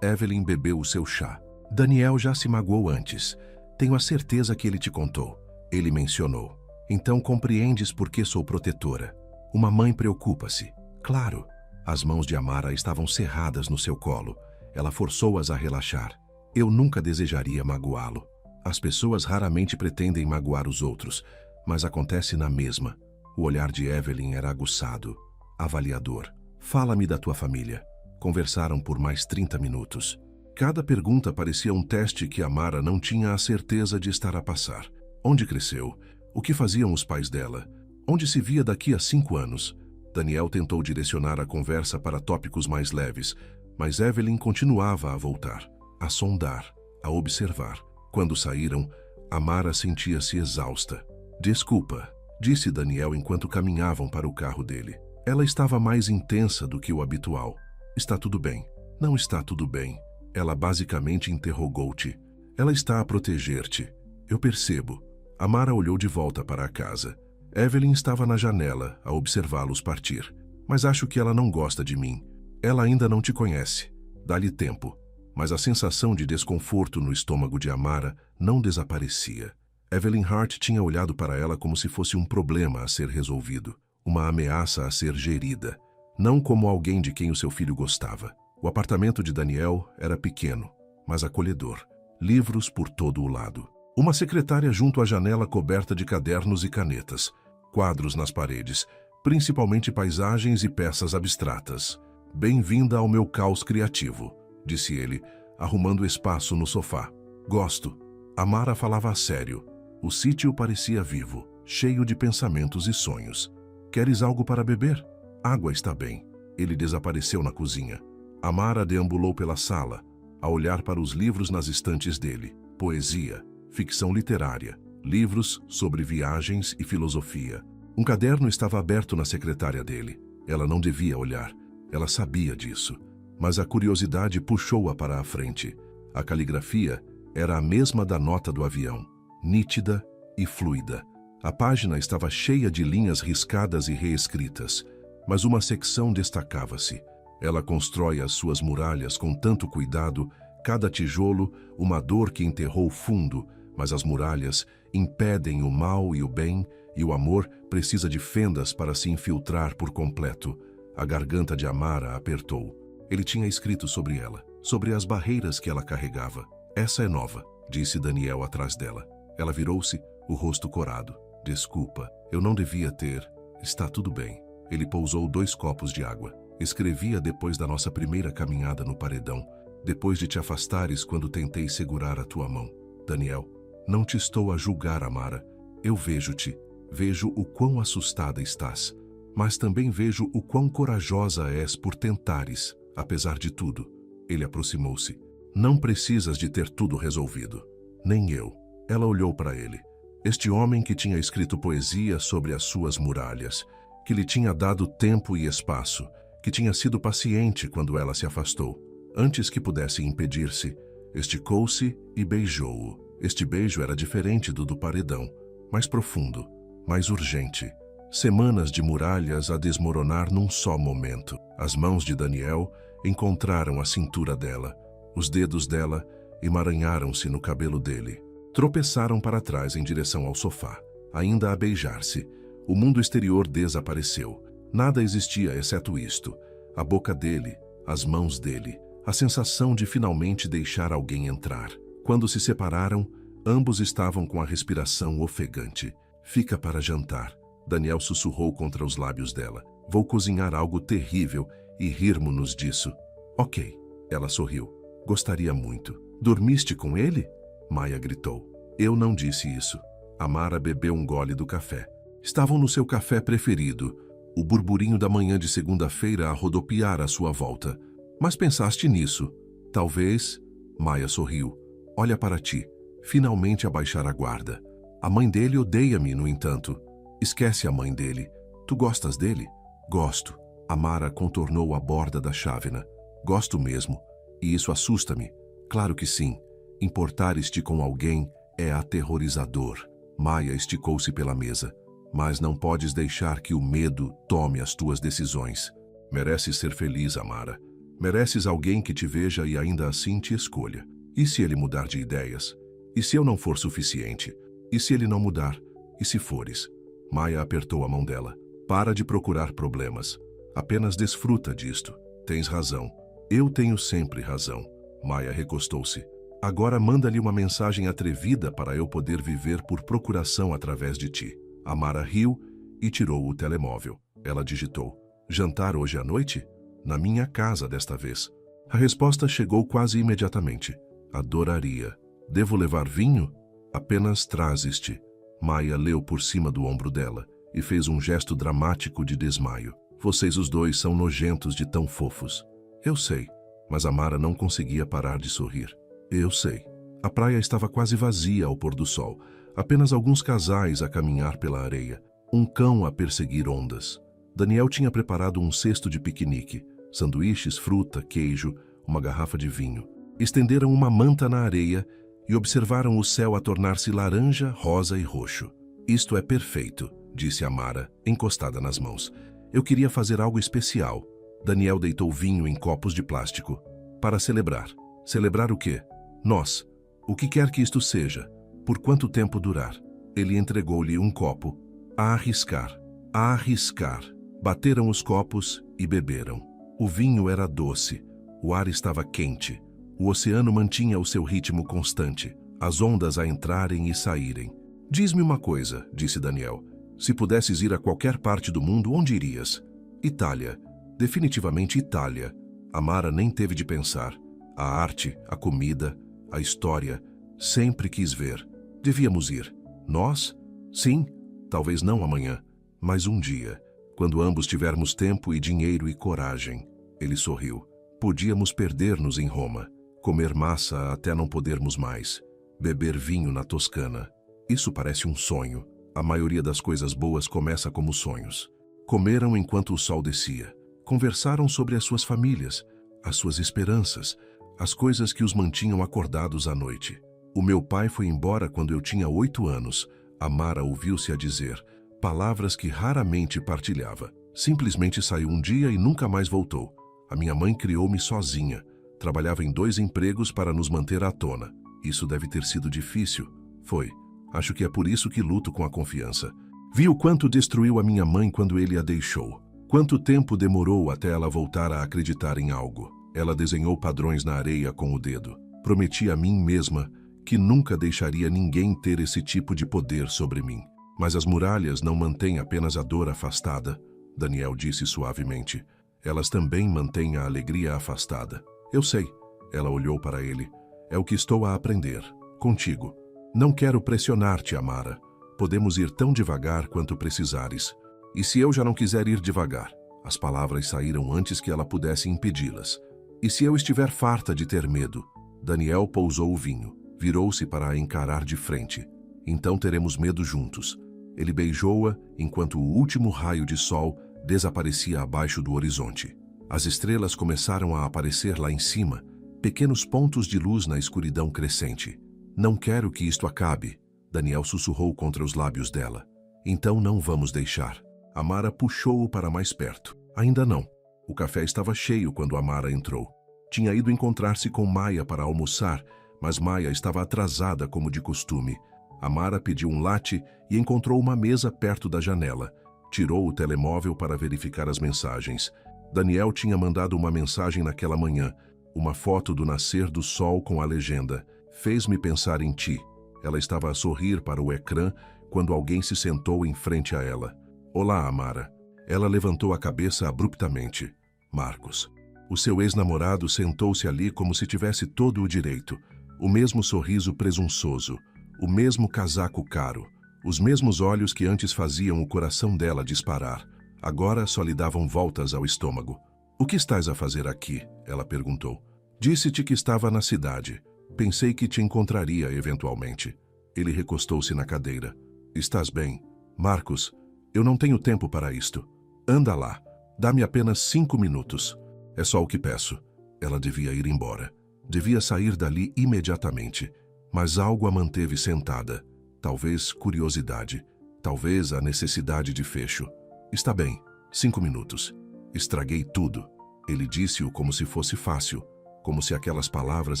Speaker 1: Evelyn bebeu o seu chá. Daniel já se magoou antes. Tenho a certeza que ele te contou. Ele mencionou. Então compreendes por que sou protetora. Uma mãe preocupa-se. Claro. As mãos de Amara estavam cerradas no seu colo. Ela forçou-as a relaxar. Eu nunca desejaria magoá-lo. As pessoas raramente pretendem magoar os outros, mas acontece na mesma. O olhar de Evelyn era aguçado, avaliador. Fala-me da tua família. Conversaram por mais 30 minutos. Cada pergunta parecia um teste que Amara não tinha a certeza de estar a passar. Onde cresceu? O que faziam os pais dela? Onde se via daqui a 5 anos? Daniel tentou direcionar a conversa para tópicos mais leves, mas Evelyn continuava a voltar, a sondar, a observar. Quando saíram, Amara sentia-se exausta. Desculpa, disse Daniel enquanto caminhavam para o carro dele. Ela estava mais intensa do que o habitual. Está tudo bem. Não está tudo bem. Ela basicamente interrogou-te. Ela está a proteger-te. Eu percebo. Amara olhou de volta para a casa. Evelyn estava na janela, a observá-los partir. Mas acho que ela não gosta de mim. Ela ainda não te conhece. Dá-lhe tempo. Mas a sensação de desconforto no estômago de Amara não desaparecia. Evelyn Hart tinha olhado para ela como se fosse um problema a ser resolvido, uma ameaça a ser gerida, não como alguém de quem o seu filho gostava. O apartamento de Daniel era pequeno, mas acolhedor. Livros por todo o lado. Uma secretária junto à janela coberta de cadernos e canetas. Quadros nas paredes, principalmente paisagens e peças abstratas. Bem-vinda ao meu caos criativo, disse ele, arrumando espaço no sofá. Gosto. Amara falava a sério. O sítio parecia vivo, cheio de pensamentos e sonhos. Queres algo para beber? Água está bem. Ele desapareceu na cozinha. Amara deambulou pela sala, a olhar para os livros nas estantes dele. Poesia, ficção literária, livros sobre viagens e filosofia. Um caderno estava aberto na secretária dele. Ela não devia olhar. Ela sabia disso. Mas a curiosidade puxou-a para a frente. A caligrafia era a mesma da nota do avião, nítida e fluida. A página estava cheia de linhas riscadas e reescritas, mas uma secção destacava-se. Ela constrói as suas muralhas com tanto cuidado, cada tijolo uma dor que enterrou fundo, mas as muralhas impedem o mal e o bem, e o amor precisa de fendas para se infiltrar por completo. A garganta de Amara apertou. Ele tinha escrito sobre ela, sobre as barreiras que ela carregava. Essa é nova, disse Daniel atrás dela. Ela virou-se, o rosto corado. Desculpa, eu não devia ter. Está tudo bem. Ele pousou 2 copos de água. Escrevia depois da nossa primeira caminhada no paredão, depois de te afastares quando tentei segurar a tua mão. Daniel, não te estou a julgar, Amara. Eu vejo-te. Vejo o quão assustada estás. Mas também vejo o quão corajosa és por tentares, apesar de tudo. Ele aproximou-se. Não precisas de ter tudo resolvido. Nem eu. Ela olhou para ele. Este homem que tinha escrito poesia sobre as suas muralhas, que lhe tinha dado tempo e espaço, que tinha sido paciente quando ela se afastou. Antes que pudesse impedir-se, esticou-se e beijou-o. Este beijo era diferente do paredão, mais profundo, mais urgente. Semanas de muralhas a desmoronar num só momento. As mãos de Daniel encontraram a cintura dela. Os dedos dela emaranharam-se no cabelo dele. Tropeçaram para trás em direção ao sofá, ainda a beijar-se. O mundo exterior desapareceu. Nada existia exceto isto. A boca dele, as mãos dele, a sensação de finalmente deixar alguém entrar. Quando se separaram, ambos estavam com a respiração ofegante. Fica para jantar. Daniel sussurrou contra os lábios dela. Vou cozinhar algo terrível e rirmo-nos disso. Ok. Ela sorriu. Gostaria muito. Dormiste com ele? Maia gritou. Eu não disse isso. Amara bebeu um gole do café. Estavam no seu café preferido, o burburinho da manhã de segunda-feira a rodopiar à sua volta. Mas pensaste nisso. Talvez... Maia sorriu. Olha para ti. Finalmente abaixar a guarda. A mãe dele odeia-me, no entanto. Esquece a mãe dele. Tu gostas dele? Gosto. Amara contornou a borda da chávena. Gosto mesmo. E isso assusta-me. Claro que sim. Importares-te com alguém é aterrorizador. Maia esticou-se pela mesa. Mas não podes deixar que o medo tome as tuas decisões. Mereces ser feliz, Amara. Mereces alguém que te veja e ainda assim te escolha. E se ele mudar de ideias? E se eu não for suficiente? E se ele não mudar? E se fores? Maia apertou a mão dela. Para de procurar problemas. Apenas desfruta disto. Tens razão. Eu tenho sempre razão. Maia recostou-se. Agora manda-lhe uma mensagem atrevida para eu poder viver por procuração através de ti. Amara riu e tirou o telemóvel. Ela digitou. Jantar hoje à noite? Na minha casa desta vez. A resposta chegou quase imediatamente. Adoraria. Devo levar vinho? Apenas traz este. Maia leu por cima do ombro dela e fez um gesto dramático de desmaio. Vocês os dois são nojentos de tão fofos. Eu sei, mas Amara não conseguia parar de sorrir. Eu sei. A praia estava quase vazia ao pôr do sol. Apenas alguns casais a caminhar pela areia. Um cão a perseguir ondas. Daniel tinha preparado um cesto de piquenique. Sanduíches, fruta, queijo, uma garrafa de vinho. Estenderam uma manta na areia e observaram o céu a tornar-se laranja, rosa e roxo. Isto é perfeito, disse Amara, encostada nas mãos. Eu queria fazer algo especial. Daniel deitou vinho em copos de plástico. Para celebrar. Celebrar o quê? Nós. O que quer que isto seja. Por quanto tempo durar? Ele entregou-lhe um copo. A arriscar. A arriscar. Bateram os copos e beberam. O vinho era doce. O ar estava quente. O oceano mantinha o seu ritmo constante, as ondas a entrarem e saírem. Diz-me uma coisa, disse Daniel. Se pudesses ir a qualquer parte do mundo, onde irias? Itália. Definitivamente Itália. Amara nem teve de pensar. A arte, a comida, a história. Sempre quis ver. Devíamos ir. Nós? Sim. Talvez não amanhã, mas um dia. Quando ambos tivermos tempo e dinheiro e coragem. Ele sorriu. Podíamos perder-nos em Roma. Comer massa até não podermos mais. Beber vinho na Toscana. Isso parece um sonho. A maioria das coisas boas começa como sonhos. Comeram enquanto o sol descia. Conversaram sobre as suas famílias, as suas esperanças, as coisas que os mantinham acordados à noite. O meu pai foi embora quando eu tinha 8 anos. Amara ouviu-se a dizer, palavras que raramente partilhava. Simplesmente saiu um dia e nunca mais voltou. A minha mãe criou-me sozinha. Trabalhava em 2 empregos para nos manter à tona. Isso deve ter sido difícil. Foi. Acho que é por isso que luto com a confiança. Vi o quanto destruiu a minha mãe quando ele a deixou. Quanto tempo demorou até ela voltar a acreditar em algo. Ela desenhou padrões na areia com o dedo. Prometi a mim mesma que nunca deixaria ninguém ter esse tipo de poder sobre mim. Mas as muralhas não mantêm apenas a dor afastada, Daniel disse suavemente. Elas também mantêm a alegria afastada. Eu sei. Ela olhou para ele. É o que estou a aprender. Contigo. Não quero pressionar-te, Amara. Podemos ir tão devagar quanto precisares. E se eu já não quiser ir devagar? As palavras saíram antes que ela pudesse impedi-las. E se eu estiver farta de ter medo? Daniel pousou o vinho. Virou-se para a encarar de frente. Então teremos medo juntos. Ele beijou-a enquanto o último raio de sol desaparecia abaixo do horizonte. As estrelas começaram a aparecer lá em cima, pequenos pontos de luz na escuridão crescente. Não quero que isto acabe, Daniel sussurrou contra os lábios dela. Então não vamos deixar. Amara puxou-o para mais perto. Ainda não. O café estava cheio quando Amara entrou. Tinha ido encontrar-se com Maia para almoçar, mas Maia estava atrasada como de costume. Amara pediu um latte e encontrou uma mesa perto da janela. Tirou o telemóvel para verificar as mensagens. Daniel tinha mandado uma mensagem naquela manhã, uma foto do nascer do sol com a legenda: fez-me pensar em ti. Ela estava a sorrir para o ecrã quando alguém se sentou em frente a ela. Olá, Amara. Ela levantou a cabeça abruptamente. Marcos. O seu ex-namorado sentou-se ali como se tivesse todo o direito. O mesmo sorriso presunçoso, o mesmo casaco caro, os mesmos olhos que antes faziam o coração dela disparar. Agora só lhe davam voltas ao estômago. O que estás a fazer aqui? Ela perguntou. Disse-te que estava na cidade. Pensei que te encontraria eventualmente. Ele recostou-se na cadeira. Estás bem? Marcos, eu não tenho tempo para isto. Anda lá. Dá-me apenas 5 minutos. É só o que peço. Ela devia ir embora. Devia sair dali imediatamente. Mas algo a manteve sentada. Talvez curiosidade. Talvez a necessidade de fecho. Está bem, 5 minutos. Estraguei tudo. Ele disse-o como se fosse fácil, como se aquelas palavras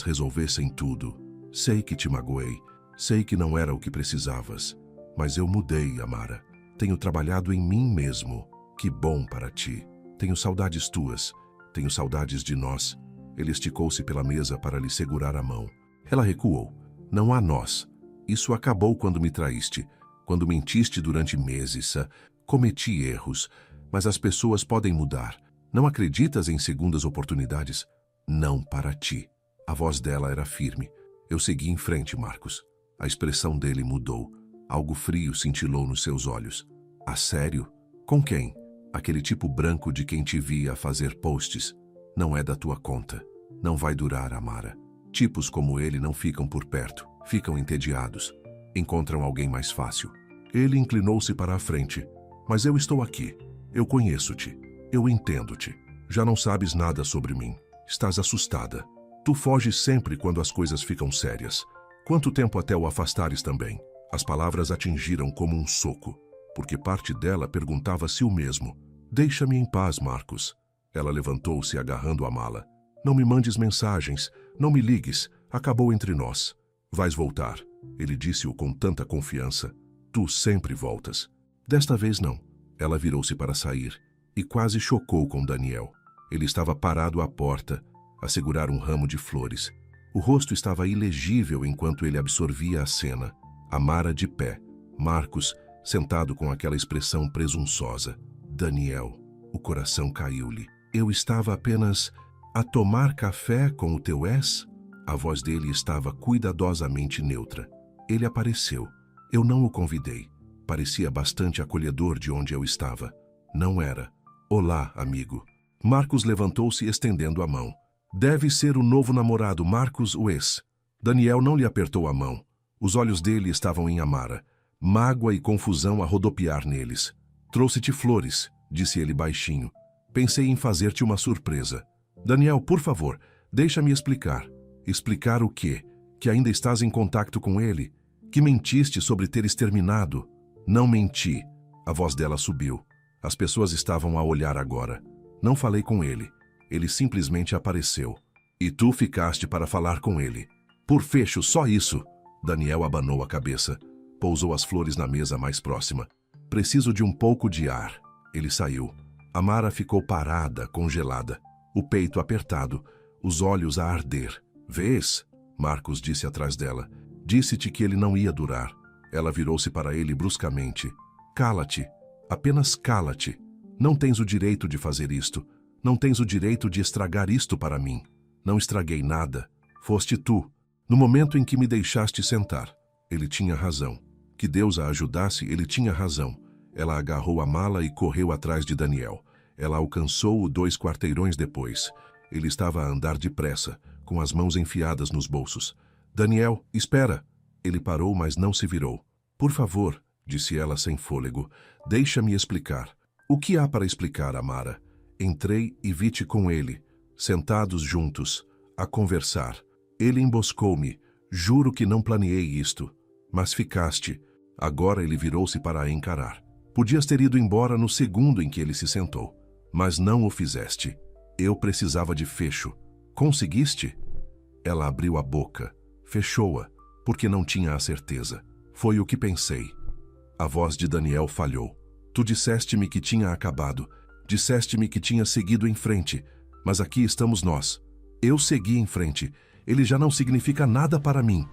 Speaker 1: resolvessem tudo. Sei que te magoei, sei que não era o que precisavas, mas eu mudei, Amara. Tenho trabalhado em mim mesmo. Que bom para ti. Tenho saudades tuas, tenho saudades de nós. Ele esticou-se pela mesa para lhe segurar a mão. Ela recuou. Não há nós. Isso acabou quando me traíste, quando mentiste durante meses. Cometi erros, mas as pessoas podem mudar. Não acreditas em segundas oportunidades? Não para ti. A voz dela era firme. Eu segui em frente, Marcos. A expressão dele mudou. Algo frio cintilou nos seus olhos. A sério? Com quem? Aquele tipo branco de quem te via fazer posts. Não é da tua conta. Não vai durar, Amara. Tipos como ele não ficam por perto. Ficam entediados. Encontram alguém mais fácil. Ele inclinou-se para a frente. Mas eu estou aqui. Eu conheço-te. Eu entendo-te. Já não sabes nada sobre mim. Estás assustada. Tu foges sempre quando as coisas ficam sérias. Quanto tempo até o afastares também? As palavras atingiram como um soco, porque parte dela perguntava-se o mesmo. Deixa-me em paz, Marcos. Ela levantou-se agarrando a mala. Não me mandes mensagens. Não me ligues. Acabou entre nós. Vais voltar. Ele disse-o com tanta confiança. Tu sempre voltas. Desta vez não. Ela virou-se para sair e quase chocou com Daniel. Ele estava parado à porta, a segurar um ramo de flores. O rosto estava ilegível enquanto ele absorvia a cena. Amara de pé. Marcos, sentado com aquela expressão presunçosa. Daniel, o coração caiu-lhe. Eu estava apenas a tomar café com o teu ex? A voz dele estava cuidadosamente neutra. Ele apareceu. Eu não o convidei. Parecia bastante acolhedor de onde eu estava. Não era. Olá, amigo. Marcos levantou-se estendendo a mão. Deve ser o novo namorado, Marcos, o ex. Daniel não lhe apertou a mão. Os olhos dele estavam em Amara. Mágoa e confusão a rodopiar neles. Trouxe-te flores, disse ele baixinho. Pensei em fazer-te uma surpresa. Daniel, por favor, deixa-me explicar. Explicar o quê? Que ainda estás em contato com ele? Que mentiste sobre teres terminado? Não menti. A voz dela subiu. As pessoas estavam a olhar agora. Não falei com ele. Ele simplesmente apareceu. E tu ficaste para falar com ele. Por fecho, só isso. Daniel abanou a cabeça. Pousou as flores na mesa mais próxima. Preciso de um pouco de ar. Ele saiu. Amara ficou parada, congelada. O peito apertado. Os olhos a arder. Vês? Marcos disse atrás dela. Disse-te que ele não ia durar. Ela virou-se para ele bruscamente. Cala-te. Apenas cala-te. Não tens o direito de fazer isto. Não tens o direito de estragar isto para mim. Não estraguei nada. Foste tu. No momento em que me deixaste sentar. Ele tinha razão. Que Deus a ajudasse, ele tinha razão. Ela agarrou a mala e correu atrás de Daniel. Ela alcançou-o 2 quarteirões depois. Ele estava a andar depressa, com as mãos enfiadas nos bolsos. Daniel, espera! Ele parou, mas não se virou. Por favor, disse ela sem fôlego, deixa-me explicar. O que há para explicar, Amara? Entrei e vi-te com ele, sentados juntos, a conversar. Ele emboscou-me. Juro que não planeei isto. Mas ficaste. Agora ele virou-se para a encarar. Podias ter ido embora no segundo em que ele se sentou. Mas não o fizeste. Eu precisava de fecho. Conseguiste? Ela abriu a boca. Fechou-a, porque não tinha a certeza. Foi o que pensei. A voz de Daniel falhou. Tu disseste-me que tinha acabado. Disseste-me que tinha seguido em frente. Mas aqui estamos nós. Eu segui em frente. Ele já não significa nada para mim.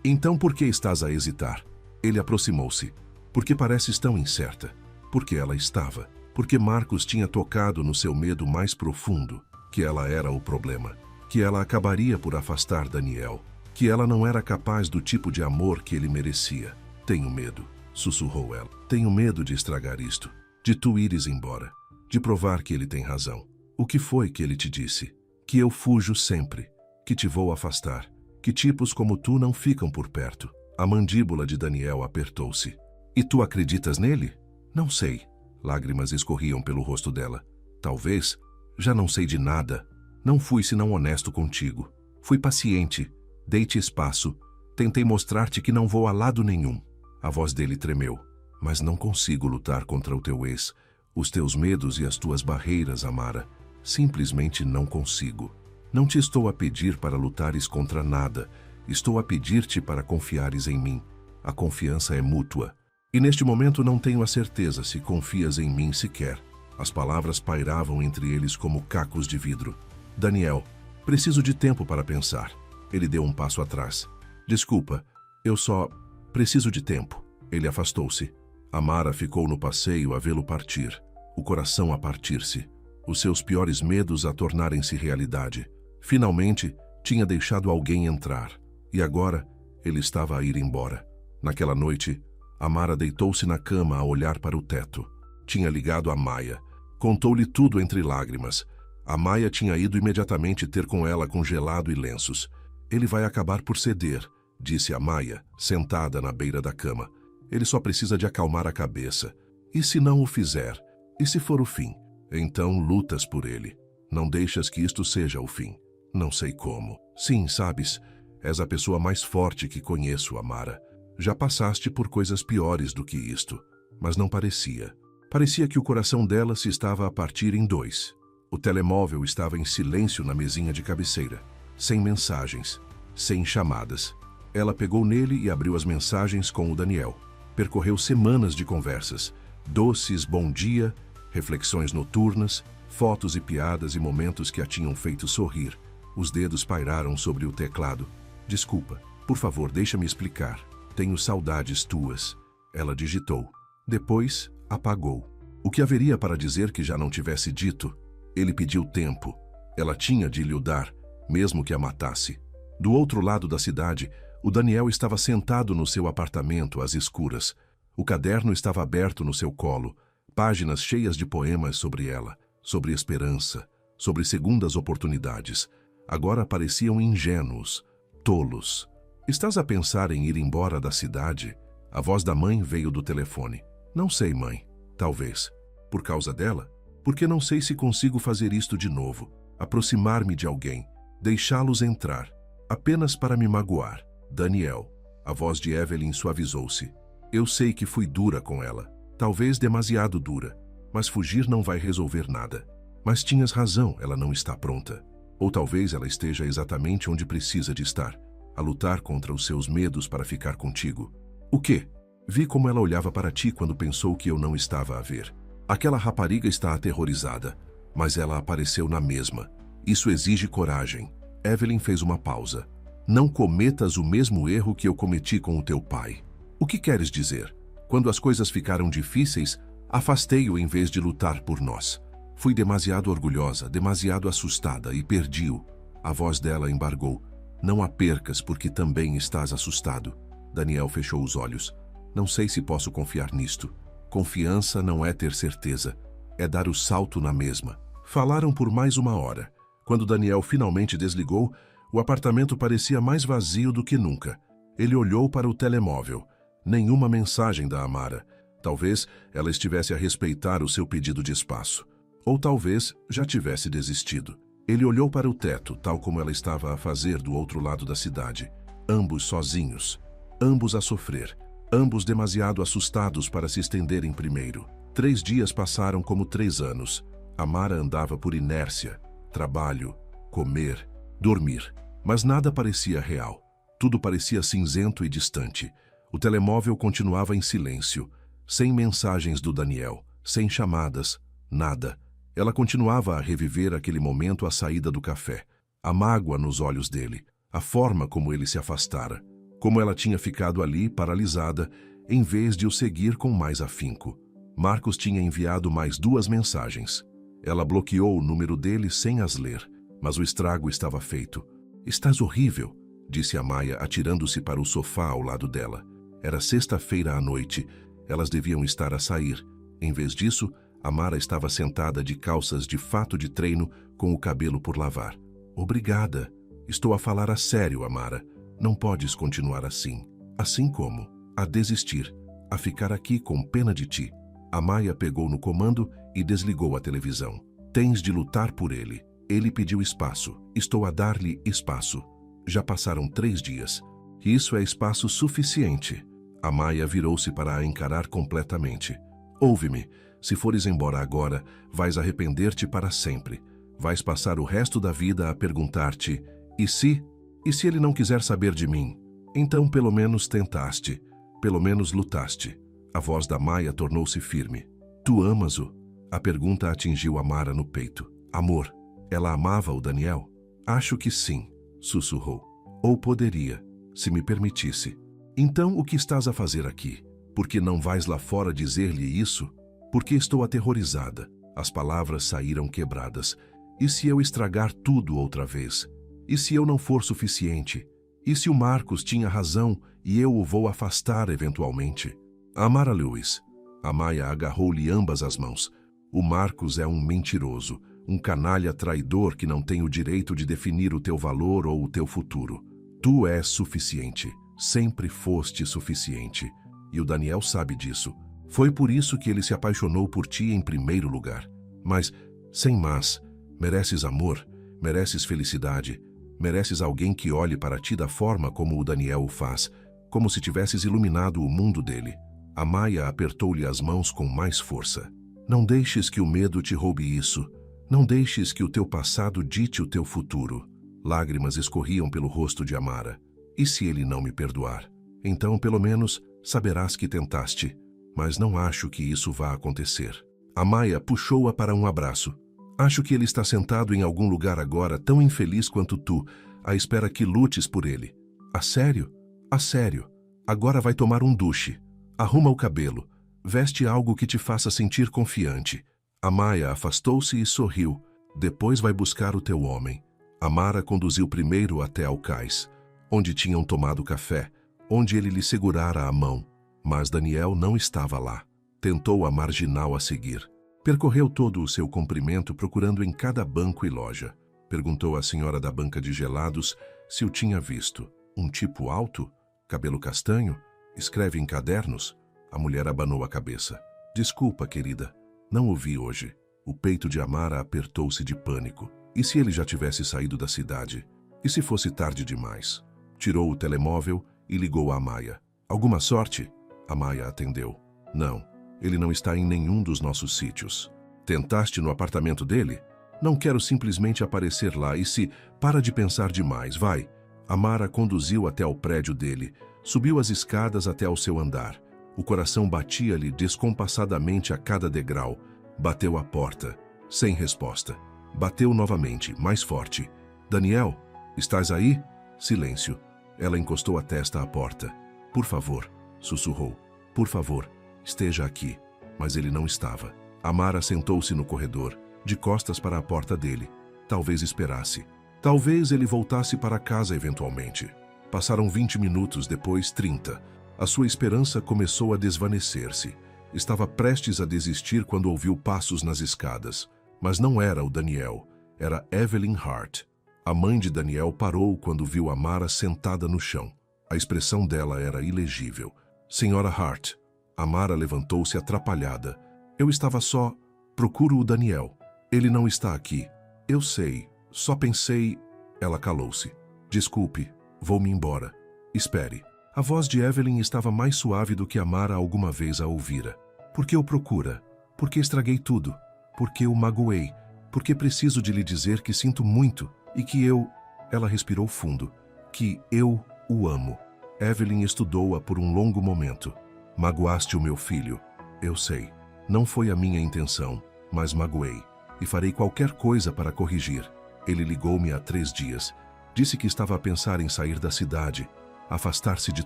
Speaker 1: Então por que estás a hesitar? Ele aproximou-se. Porque pareces tão incerta. Porque ela estava. Porque Marcos tinha tocado no seu medo mais profundo. Que ela era o problema. Que ela acabaria por afastar Daniel. Que ela não era capaz do tipo de amor que ele merecia. Tenho medo, sussurrou ela. Tenho medo de estragar isto. De tu ires embora. De provar que ele tem razão. O que foi que ele te disse? Que eu fujo sempre. Que te vou afastar. Que tipos como tu não ficam por perto. A mandíbula de Daniel apertou-se. E tu acreditas nele? Não sei. Lágrimas escorriam pelo rosto dela. Talvez. Já não sei de nada. Não fui senão honesto contigo. Fui paciente. Dei-te espaço. Tentei mostrar-te que não vou a lado nenhum. A voz dele tremeu. Mas não consigo lutar contra o teu ex, os teus medos e as tuas barreiras, Amara. Simplesmente não consigo. Não te estou a pedir para lutares contra nada. Estou a pedir-te para confiares em mim. A confiança é mútua. E neste momento não tenho a certeza se confias em mim sequer. As palavras pairavam entre eles como cacos de vidro. Daniel, preciso de tempo para pensar. Ele deu um passo atrás. Desculpa, eu só preciso de tempo. Ele afastou-se. Amara ficou no passeio a vê-lo partir, o coração a partir-se, os seus piores medos a tornarem-se realidade. Finalmente, tinha deixado alguém entrar, e agora ele estava a ir embora. Naquela noite, Amara deitou-se na cama a olhar para o teto. Tinha ligado a Maia. Contou-lhe tudo entre lágrimas. A Maia tinha ido imediatamente ter com ela congelado e lenços. Ele vai acabar por ceder, disse a Maia, sentada na beira da cama. Ele só precisa de acalmar a cabeça. E se não o fizer? E se for o fim? Então lutas por ele. Não deixas que isto seja o fim. Não sei como. Sim, sabes, és a pessoa mais forte que conheço, Amara. Já passaste por coisas piores do que isto. Mas não parecia. Parecia que o coração dela se estava a partir em dois. O telemóvel estava em silêncio na mesinha de cabeceira. Sem mensagens. Sem chamadas. Ela pegou nele e abriu as mensagens com o Daniel. Percorreu semanas de conversas, doces bom dia, reflexões noturnas, fotos e piadas e momentos que a tinham feito sorrir. Os dedos pairaram sobre o teclado. Desculpa, por favor, deixa-me explicar. Tenho saudades tuas. Ela digitou. Depois, apagou. O que haveria para dizer que já não tivesse dito? Ele pediu tempo. Ela tinha de lhe o dar, mesmo que a matasse. Do outro lado da cidade, o Daniel estava sentado no seu apartamento às escuras. O caderno estava aberto no seu colo, páginas cheias de poemas sobre ela, sobre esperança, sobre segundas oportunidades. Agora pareciam ingênuos, tolos. Estás a pensar em ir embora da cidade? A voz da mãe veio do telefone. Não sei, mãe. Talvez. Por causa dela? Porque não sei se consigo fazer isto de novo. Aproximar-me de alguém. Deixá-los entrar. Apenas para me magoar. Daniel. A voz de Evelyn suavizou-se. Eu sei que fui dura com ela. Talvez demasiado dura. Mas fugir não vai resolver nada. Mas tinhas razão, ela não está pronta. Ou talvez ela esteja exatamente onde precisa de estar. A lutar contra os seus medos para ficar contigo. O quê? Vi como ela olhava para ti quando pensou que eu não estava a ver. Aquela rapariga está aterrorizada. Mas ela apareceu na mesma. Isso exige coragem. Evelyn fez uma pausa. Não cometas o mesmo erro que eu cometi com o teu pai. O que queres dizer? Quando as coisas ficaram difíceis, afastei-o em vez de lutar por nós. Fui demasiado orgulhosa, demasiado assustada e perdi-o. A voz dela embargou. Não a percas porque também estás assustado. Daniel fechou os olhos. Não sei se posso confiar nisto. Confiança não é ter certeza. É dar o salto na mesma. Falaram por mais 1 hora. Quando Daniel finalmente desligou, o apartamento parecia mais vazio do que nunca. Ele olhou para o telemóvel. Nenhuma mensagem da Amara. Talvez ela estivesse a respeitar o seu pedido de espaço. Ou talvez já tivesse desistido. Ele olhou para o teto, tal como ela estava a fazer do outro lado da cidade. Ambos sozinhos. Ambos a sofrer. Ambos demasiado assustados para se estenderem primeiro. 3 dias passaram como 3 anos. Amara andava por inércia. Trabalho, comer, dormir. Mas nada parecia real. Tudo parecia cinzento e distante. O telemóvel continuava em silêncio. Sem mensagens do Daniel. Sem chamadas. Nada. Ela continuava a reviver aquele momento à saída do café. A mágoa nos olhos dele. A forma como ele se afastara. Como ela tinha ficado ali, paralisada, em vez de o seguir com mais afinco. Marcos tinha enviado mais 2 mensagens. Ela bloqueou o número dele sem as ler. Mas o estrago estava feito. Estás horrível, disse a Maia, atirando-se para o sofá ao lado dela. Era sexta-feira à noite. Elas deviam estar a sair. Em vez disso, Amara estava sentada de calças de fato de treino, com o cabelo por lavar. Obrigada. Estou a falar a sério, Amara. Não podes continuar assim. Assim como a desistir, a ficar aqui com pena de ti. A Maia pegou no comando e desligou a televisão. Tens de lutar por ele. Ele pediu espaço. Estou a dar-lhe espaço. Já passaram 3 dias. Isso é espaço suficiente. Amaya virou-se para a encarar completamente. Ouve-me. Se fores embora agora, vais arrepender-te para sempre. Vais passar o resto da vida a perguntar-te: e se? E se ele não quiser saber de mim? Então pelo menos tentaste. Pelo menos lutaste. A voz da Amaya tornou-se firme. Tu amas-o? A pergunta atingiu Amara no peito. Amor, ela amava o Daniel? Acho que sim, sussurrou. Ou poderia, se me permitisse. Então o que estás a fazer aqui? Por que não vais lá fora dizer-lhe isso? Porque estou aterrorizada. As palavras saíram quebradas. E se eu estragar tudo outra vez? E se eu não for suficiente? E se o Marcos tinha razão e eu o vou afastar eventualmente? Amara Lewis. Amaya agarrou-lhe ambas as mãos. O Marcos é um mentiroso, um canalha traidor que não tem o direito de definir o teu valor ou o teu futuro. Tu és suficiente. Sempre foste suficiente. E o Daniel sabe disso. Foi por isso que ele se apaixonou por ti em primeiro lugar. Mas, sem mas, mereces amor, mereces felicidade, mereces alguém que olhe para ti da forma como o Daniel o faz, como se tivesses iluminado o mundo dele. Amaya apertou-lhe as mãos com mais força. Não deixes que o medo te roube isso. Não deixes que o teu passado dite o teu futuro. Lágrimas escorriam pelo rosto de Amara. E se ele não me perdoar? Então, pelo menos, saberás que tentaste. Mas não acho que isso vá acontecer. Amaya puxou-a para um abraço. Acho que ele está sentado em algum lugar agora, tão infeliz quanto tu, à espera que lutes por ele. A sério? A sério. Agora vai tomar um duche. Arruma o cabelo. Veste algo que te faça sentir confiante. Amaya afastou-se e sorriu. Depois vai buscar o teu homem. Amara conduziu primeiro até ao cais, onde tinham tomado café, onde ele lhe segurara a mão. Mas Daniel não estava lá. Tentou a marginal a seguir. Percorreu todo o seu comprimento procurando em cada banco e loja. Perguntou à senhora da banca de gelados se o tinha visto. Um tipo alto? Cabelo castanho? Escreve em cadernos? A mulher abanou a cabeça. Desculpa, querida. Não o vi hoje. O peito de Amara apertou-se de pânico. E se ele já tivesse saído da cidade? E se fosse tarde demais? Tirou o telemóvel e ligou a Amaya. Alguma sorte? Amaya atendeu. Não, ele não está em nenhum dos nossos sítios. Tentaste no apartamento dele? Não quero simplesmente aparecer lá e se... Para de pensar demais, vai. Amara conduziu até ao prédio dele, subiu as escadas até ao seu andar. O coração batia-lhe descompassadamente a cada degrau. Bateu à porta, sem resposta. Bateu novamente, mais forte. Daniel, estás aí? Silêncio. Ela encostou a testa à porta. Por favor, sussurrou. Por favor, esteja aqui. Mas ele não estava. Amara sentou-se no corredor, de costas para a porta dele. Talvez esperasse. Talvez ele voltasse para casa eventualmente. Passaram 20 minutos, depois 30. A sua esperança começou a desvanecer-se. Estava prestes a desistir quando ouviu passos nas escadas. Mas não era o Daniel, era Evelyn Hart. A mãe de Daniel parou quando viu Amara sentada no chão. A expressão dela era ilegível. Senhora Hart. Amara levantou-se atrapalhada. Eu estava só... Procuro o Daniel. Ele não está aqui. Eu sei. Só pensei... Ela calou-se. Desculpe. Vou-me embora. Espere. A voz de Evelyn estava mais suave do que Amara alguma vez a ouvira. Por que o procura? Porque estraguei tudo. Porque o magoei. Porque preciso de lhe dizer que sinto muito e que eu... Ela respirou fundo. Que eu o amo. Evelyn estudou-a por um longo momento. Magoaste o meu filho. Eu sei. Não foi a minha intenção, mas magoei. E farei qualquer coisa para corrigir. Ele ligou-me há 3 dias. Disse que estava a pensar em sair da cidade. Afastar-se de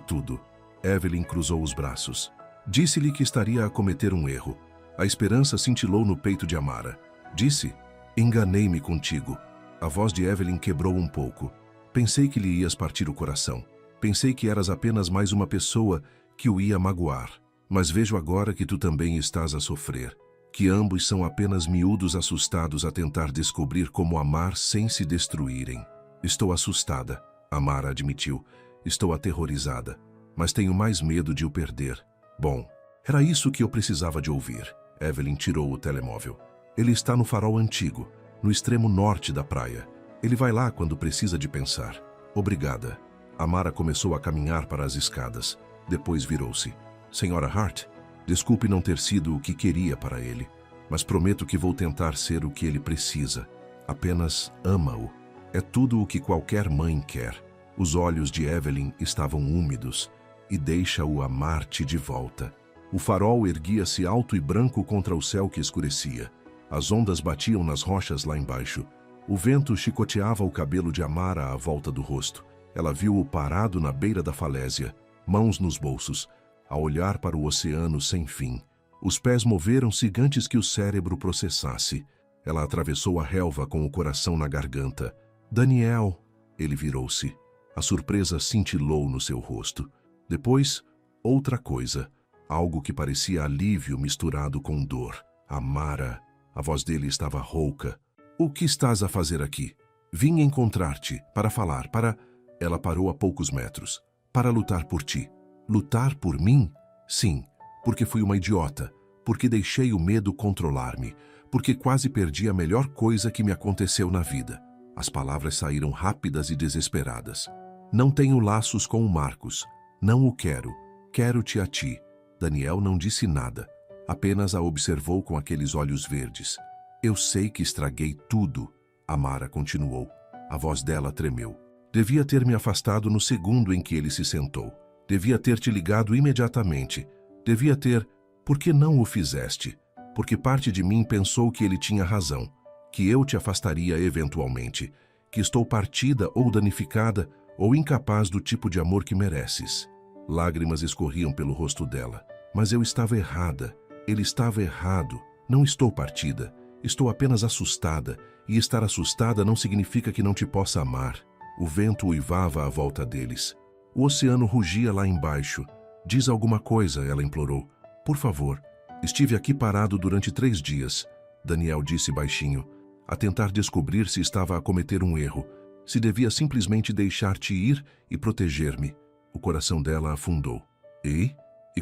Speaker 1: tudo. Evelyn cruzou os braços. Disse-lhe que estaria a cometer um erro. A esperança cintilou no peito de Amara. Disse, enganei-me contigo. A voz de Evelyn quebrou um pouco. Pensei que lhe ias partir o coração. Pensei que eras apenas mais uma pessoa que o ia magoar. Mas vejo agora que tu também estás a sofrer. Que ambos são apenas miúdos assustados a tentar descobrir como amar sem se destruírem. Estou assustada, Amara admitiu. Estou aterrorizada, mas tenho mais medo de o perder. Bom, era isso que eu precisava de ouvir. Evelyn tirou o telemóvel. Ele está no farol antigo, no extremo norte da praia. Ele vai lá quando precisa de pensar. Obrigada. Amara começou a caminhar para as escadas. Depois virou-se. Senhora Hart, desculpe não ter sido o que queria para ele, mas prometo que vou tentar ser o que ele precisa. Apenas ama-o. É tudo o que qualquer mãe quer. Os olhos de Evelyn estavam úmidos. E deixa-o amar-te de volta. O farol erguia-se alto e branco contra o céu que escurecia. As ondas batiam nas rochas lá embaixo. O vento chicoteava o cabelo de Amara à volta do rosto. Ela viu-o parado na beira da falésia, mãos nos bolsos, a olhar para o oceano sem fim. Os pés moveram-se antes que o cérebro processasse. Ela atravessou a relva com o coração na garganta. Daniel! Ele virou-se. A surpresa cintilou no seu rosto. Depois, outra coisa. Algo que parecia alívio misturado com dor. Amara. A voz dele estava rouca. O que estás a fazer aqui? Vim encontrar-te, para falar, para... Ela parou a poucos metros. Para lutar por ti. Lutar por mim? Sim, porque fui uma idiota. Porque deixei o medo controlar-me. Porque quase perdi a melhor coisa que me aconteceu na vida. As palavras saíram rápidas e desesperadas. Não tenho laços com o Marcos. Não o quero. Quero-te a ti. Daniel não disse nada. Apenas a observou com aqueles olhos verdes. Eu sei que estraguei tudo. Amara continuou. A voz dela tremeu. Devia ter me afastado no segundo em que ele se sentou. Devia ter te ligado imediatamente. Devia ter... Por que não o fizeste? Porque parte de mim pensou que ele tinha razão. Que eu te afastaria eventualmente. Que estou partida ou danificada ou incapaz do tipo de amor que mereces. Lágrimas escorriam pelo rosto dela. Mas eu estava errada. Ele estava errado. Não estou partida. Estou apenas assustada. E estar assustada não significa que não te possa amar. O vento uivava à volta deles. O oceano rugia lá embaixo. Diz alguma coisa, ela implorou. Por favor. Estive aqui parado durante 3 dias. Daniel disse baixinho, a tentar descobrir se estava a cometer um erro. Se devia simplesmente deixar-te ir e proteger-me. O coração dela afundou. E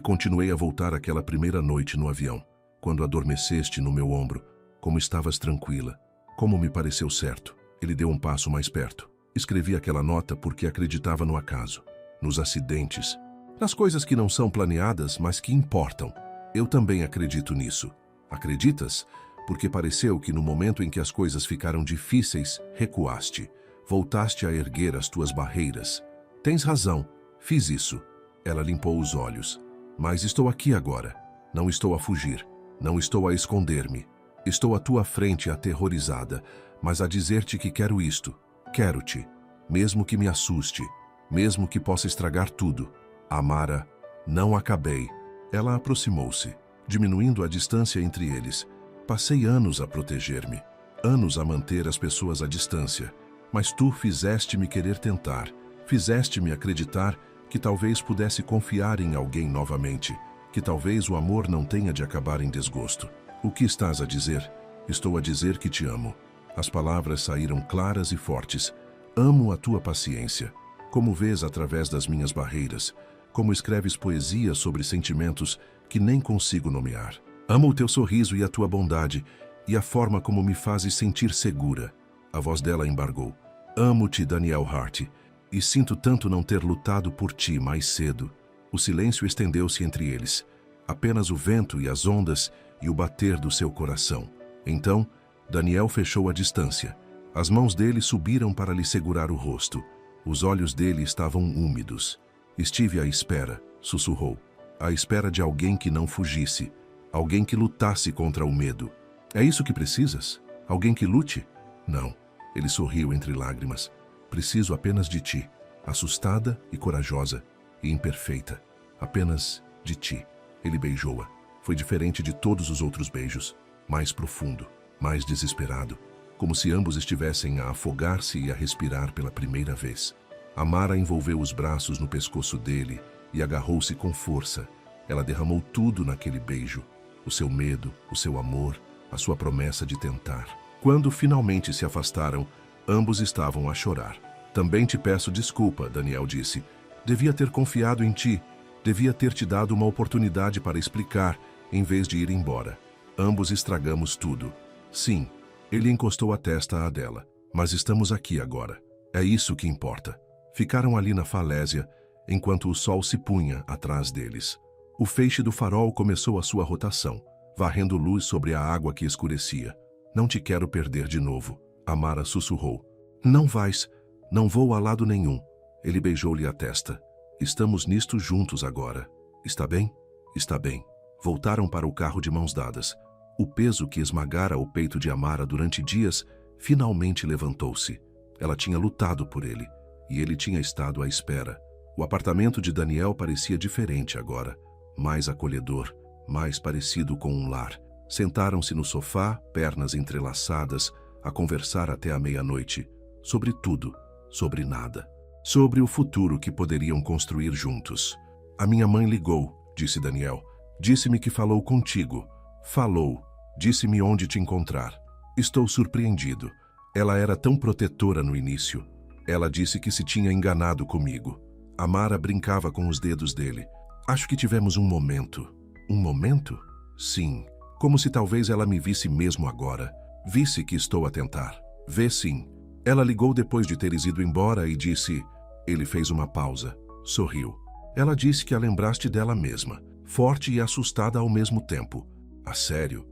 Speaker 1: continuei a voltar àquela primeira noite no avião, quando adormeceste no meu ombro, como estavas tranquila, como me pareceu certo. Ele deu um passo mais perto. Escrevi aquela nota porque acreditava no acaso, nos acidentes, nas coisas que não são planeadas, mas que importam. Eu também acredito nisso. Acreditas? Porque pareceu que no momento em que as coisas ficaram difíceis, recuaste. Voltaste a erguer as tuas barreiras. Tens razão, fiz isso. Ela limpou os olhos. Mas estou aqui agora. Não estou a fugir. Não estou a esconder-me. Estou à tua frente aterrorizada, mas a dizer-te que quero isto. Quero-te. Mesmo que me assuste. Mesmo que possa estragar tudo. Amara, não acabei. Ela aproximou-se, diminuindo a distância entre eles. Passei anos a proteger-me. Anos a manter as pessoas à distância. Mas tu fizeste-me querer tentar. Fizeste-me acreditar que talvez pudesse confiar em alguém novamente, que talvez o amor não tenha de acabar em desgosto. O que estás a dizer? Estou a dizer que te amo. As palavras saíram claras e fortes. Amo a tua paciência. Como vês através das minhas barreiras, como escreves poesia sobre sentimentos que nem consigo nomear. Amo o teu sorriso e a tua bondade, e a forma como me fazes sentir segura. A voz dela embargou. Amo-te, Daniel Hart, e sinto tanto não ter lutado por ti mais cedo. O silêncio estendeu-se entre eles. Apenas o vento e as ondas e o bater do seu coração. Então, Daniel fechou a distância. As mãos dele subiram para lhe segurar o rosto. Os olhos dele estavam úmidos. Estive à espera, sussurrou. À espera de alguém que não fugisse. Alguém que lutasse contra o medo. É isso que precisas? Alguém que lute? Não. Ele sorriu entre lágrimas. Preciso apenas de ti. Assustada e corajosa. E imperfeita. Apenas de ti. Ele beijou-a. Foi diferente de todos os outros beijos. Mais profundo. Mais desesperado. Como se ambos estivessem a afogar-se e a respirar pela primeira vez. Amara envolveu os braços no pescoço dele e agarrou-se com força. Ela derramou tudo naquele beijo. O seu medo, o seu amor, a sua promessa de tentar. Quando finalmente se afastaram, ambos estavam a chorar. Também te peço desculpa, Daniel disse. Devia ter confiado em ti. Devia ter te dado uma oportunidade para explicar, em vez de ir embora. Ambos estragamos tudo. Sim, ele encostou a testa à dela. Mas estamos aqui agora. É isso que importa. Ficaram ali na falésia, enquanto o sol se punha atrás deles. O feixe do farol começou a sua rotação, varrendo luz sobre a água que escurecia. Não te quero perder de novo, Amara sussurrou. Não vais, não vou a lado nenhum. Ele beijou-lhe a testa. Estamos nisto juntos agora. Está bem? Está bem. Voltaram para o carro de mãos dadas. O peso que esmagara o peito de Amara durante dias finalmente levantou-se. Ela tinha lutado por ele, e ele tinha estado à espera. O apartamento de Daniel parecia diferente agora, mais acolhedor, mais parecido com um lar. Sentaram-se no sofá, pernas entrelaçadas, a conversar até a meia-noite, sobre tudo, sobre nada, sobre o futuro que poderiam construir juntos. A minha mãe ligou, disse Daniel. Disse-me que falou contigo. Falou. Disse-me onde te encontrar. Estou surpreendido. Ela era tão protetora no início. Ela disse que se tinha enganado comigo. Amara brincava com os dedos dele. Acho que tivemos um momento. Um momento? Sim. Como se talvez ela me visse mesmo agora. Visse que estou a tentar. Vê sim. Ela ligou depois de teres ido embora e disse... Ele fez uma pausa. Sorriu. Ela disse que a lembraste dela mesma. Forte e assustada ao mesmo tempo. A sério.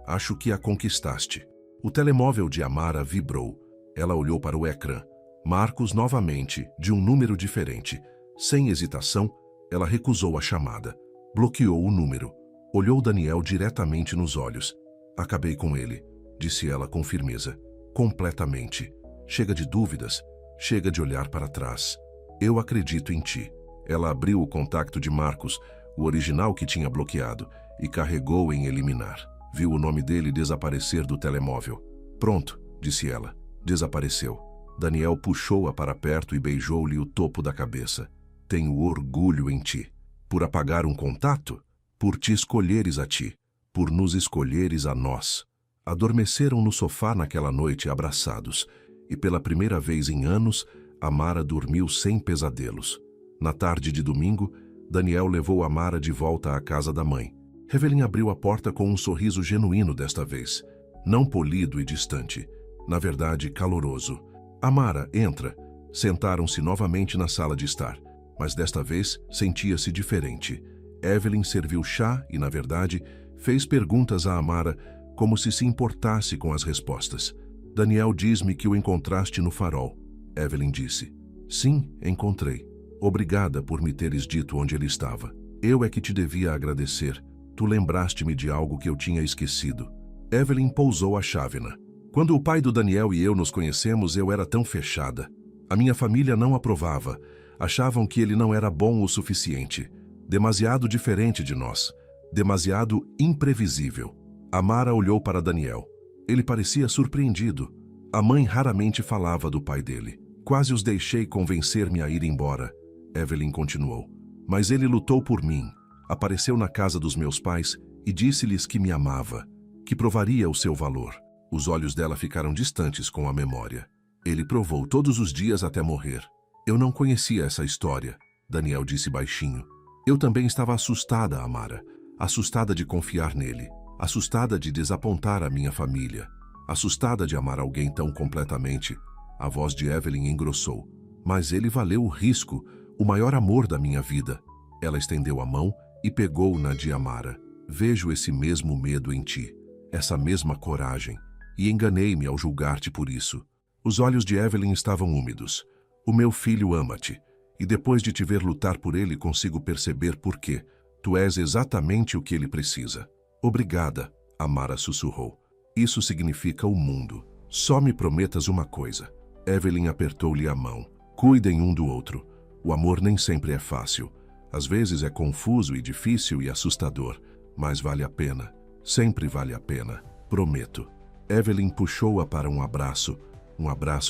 Speaker 1: Acho que a conquistaste. O telemóvel de Amara vibrou. Ela olhou para o ecrã. Marcos novamente, de um número diferente. Sem hesitação, ela recusou a chamada. Bloqueou o número. Olhou Daniel diretamente nos olhos. Acabei com ele, disse ela com firmeza. Completamente. Chega de dúvidas. Chega de olhar para trás. Eu acredito em ti. Ela abriu o contacto de Marcos, o original que tinha bloqueado, e carregou em eliminar. Viu o nome dele desaparecer do telemóvel. Pronto, disse ela. Desapareceu. Daniel puxou-a para perto e beijou-lhe o topo da cabeça. Tenho orgulho em ti. Por apagar um contato? Por te escolheres a ti. Por nos escolheres a nós. Adormeceram no sofá naquela noite abraçados, e pela primeira vez em anos, Amara dormiu sem pesadelos. Na tarde de domingo, Daniel levou Amara de volta à casa da mãe. Evelyn abriu a porta com um sorriso genuíno desta vez, não polido e distante, na verdade caloroso. Amara, entra. Sentaram-se novamente na sala de estar, mas desta vez sentia-se diferente. Evelyn serviu chá e, na verdade, fez perguntas a Amara como se importasse com as respostas. Daniel diz-me que o encontraste no farol. Evelyn disse. Sim, encontrei. Obrigada por me teres dito onde ele estava. Eu é que te devia agradecer. Tu lembraste-me de algo que eu tinha esquecido. Evelyn pousou a chávena. Quando o pai do Daniel e eu nos conhecemos, eu era tão fechada. A minha família não aprovava. Achavam que ele não era bom o suficiente. Demasiado diferente de nós. Demasiado imprevisível. Amara olhou para Daniel. Ele parecia surpreendido. A mãe raramente falava do pai dele. Quase os deixei convencer-me a ir embora. Evelyn continuou. Mas ele lutou por mim. Apareceu na casa dos meus pais e disse-lhes que me amava, que provaria o seu valor. Os olhos dela ficaram distantes com a memória. Ele provou todos os dias até morrer. Eu não conhecia essa história, Daniel disse baixinho. Eu também estava assustada, Amara. Assustada de confiar nele. Assustada de desapontar a minha família. Assustada de amar alguém tão completamente. A voz de Evelyn engrossou. Mas ele valeu o risco, o maior amor da minha vida. Ela estendeu a mão e pegou na de Amara. Vejo esse mesmo medo em ti, essa mesma coragem, e enganei-me ao julgar-te por isso. Os olhos de Evelyn estavam úmidos. O meu filho ama-te, e depois de te ver lutar por ele consigo perceber por quê. Tu és exatamente o que ele precisa. Obrigada, Amara sussurrou. Isso significa o mundo. Só me prometas uma coisa. Evelyn apertou-lhe a mão. Cuidem um do outro. O amor nem sempre é fácil. Às vezes é confuso e difícil e assustador, mas vale a pena. Sempre vale a pena. Prometo. Evelyn puxou-a para um abraço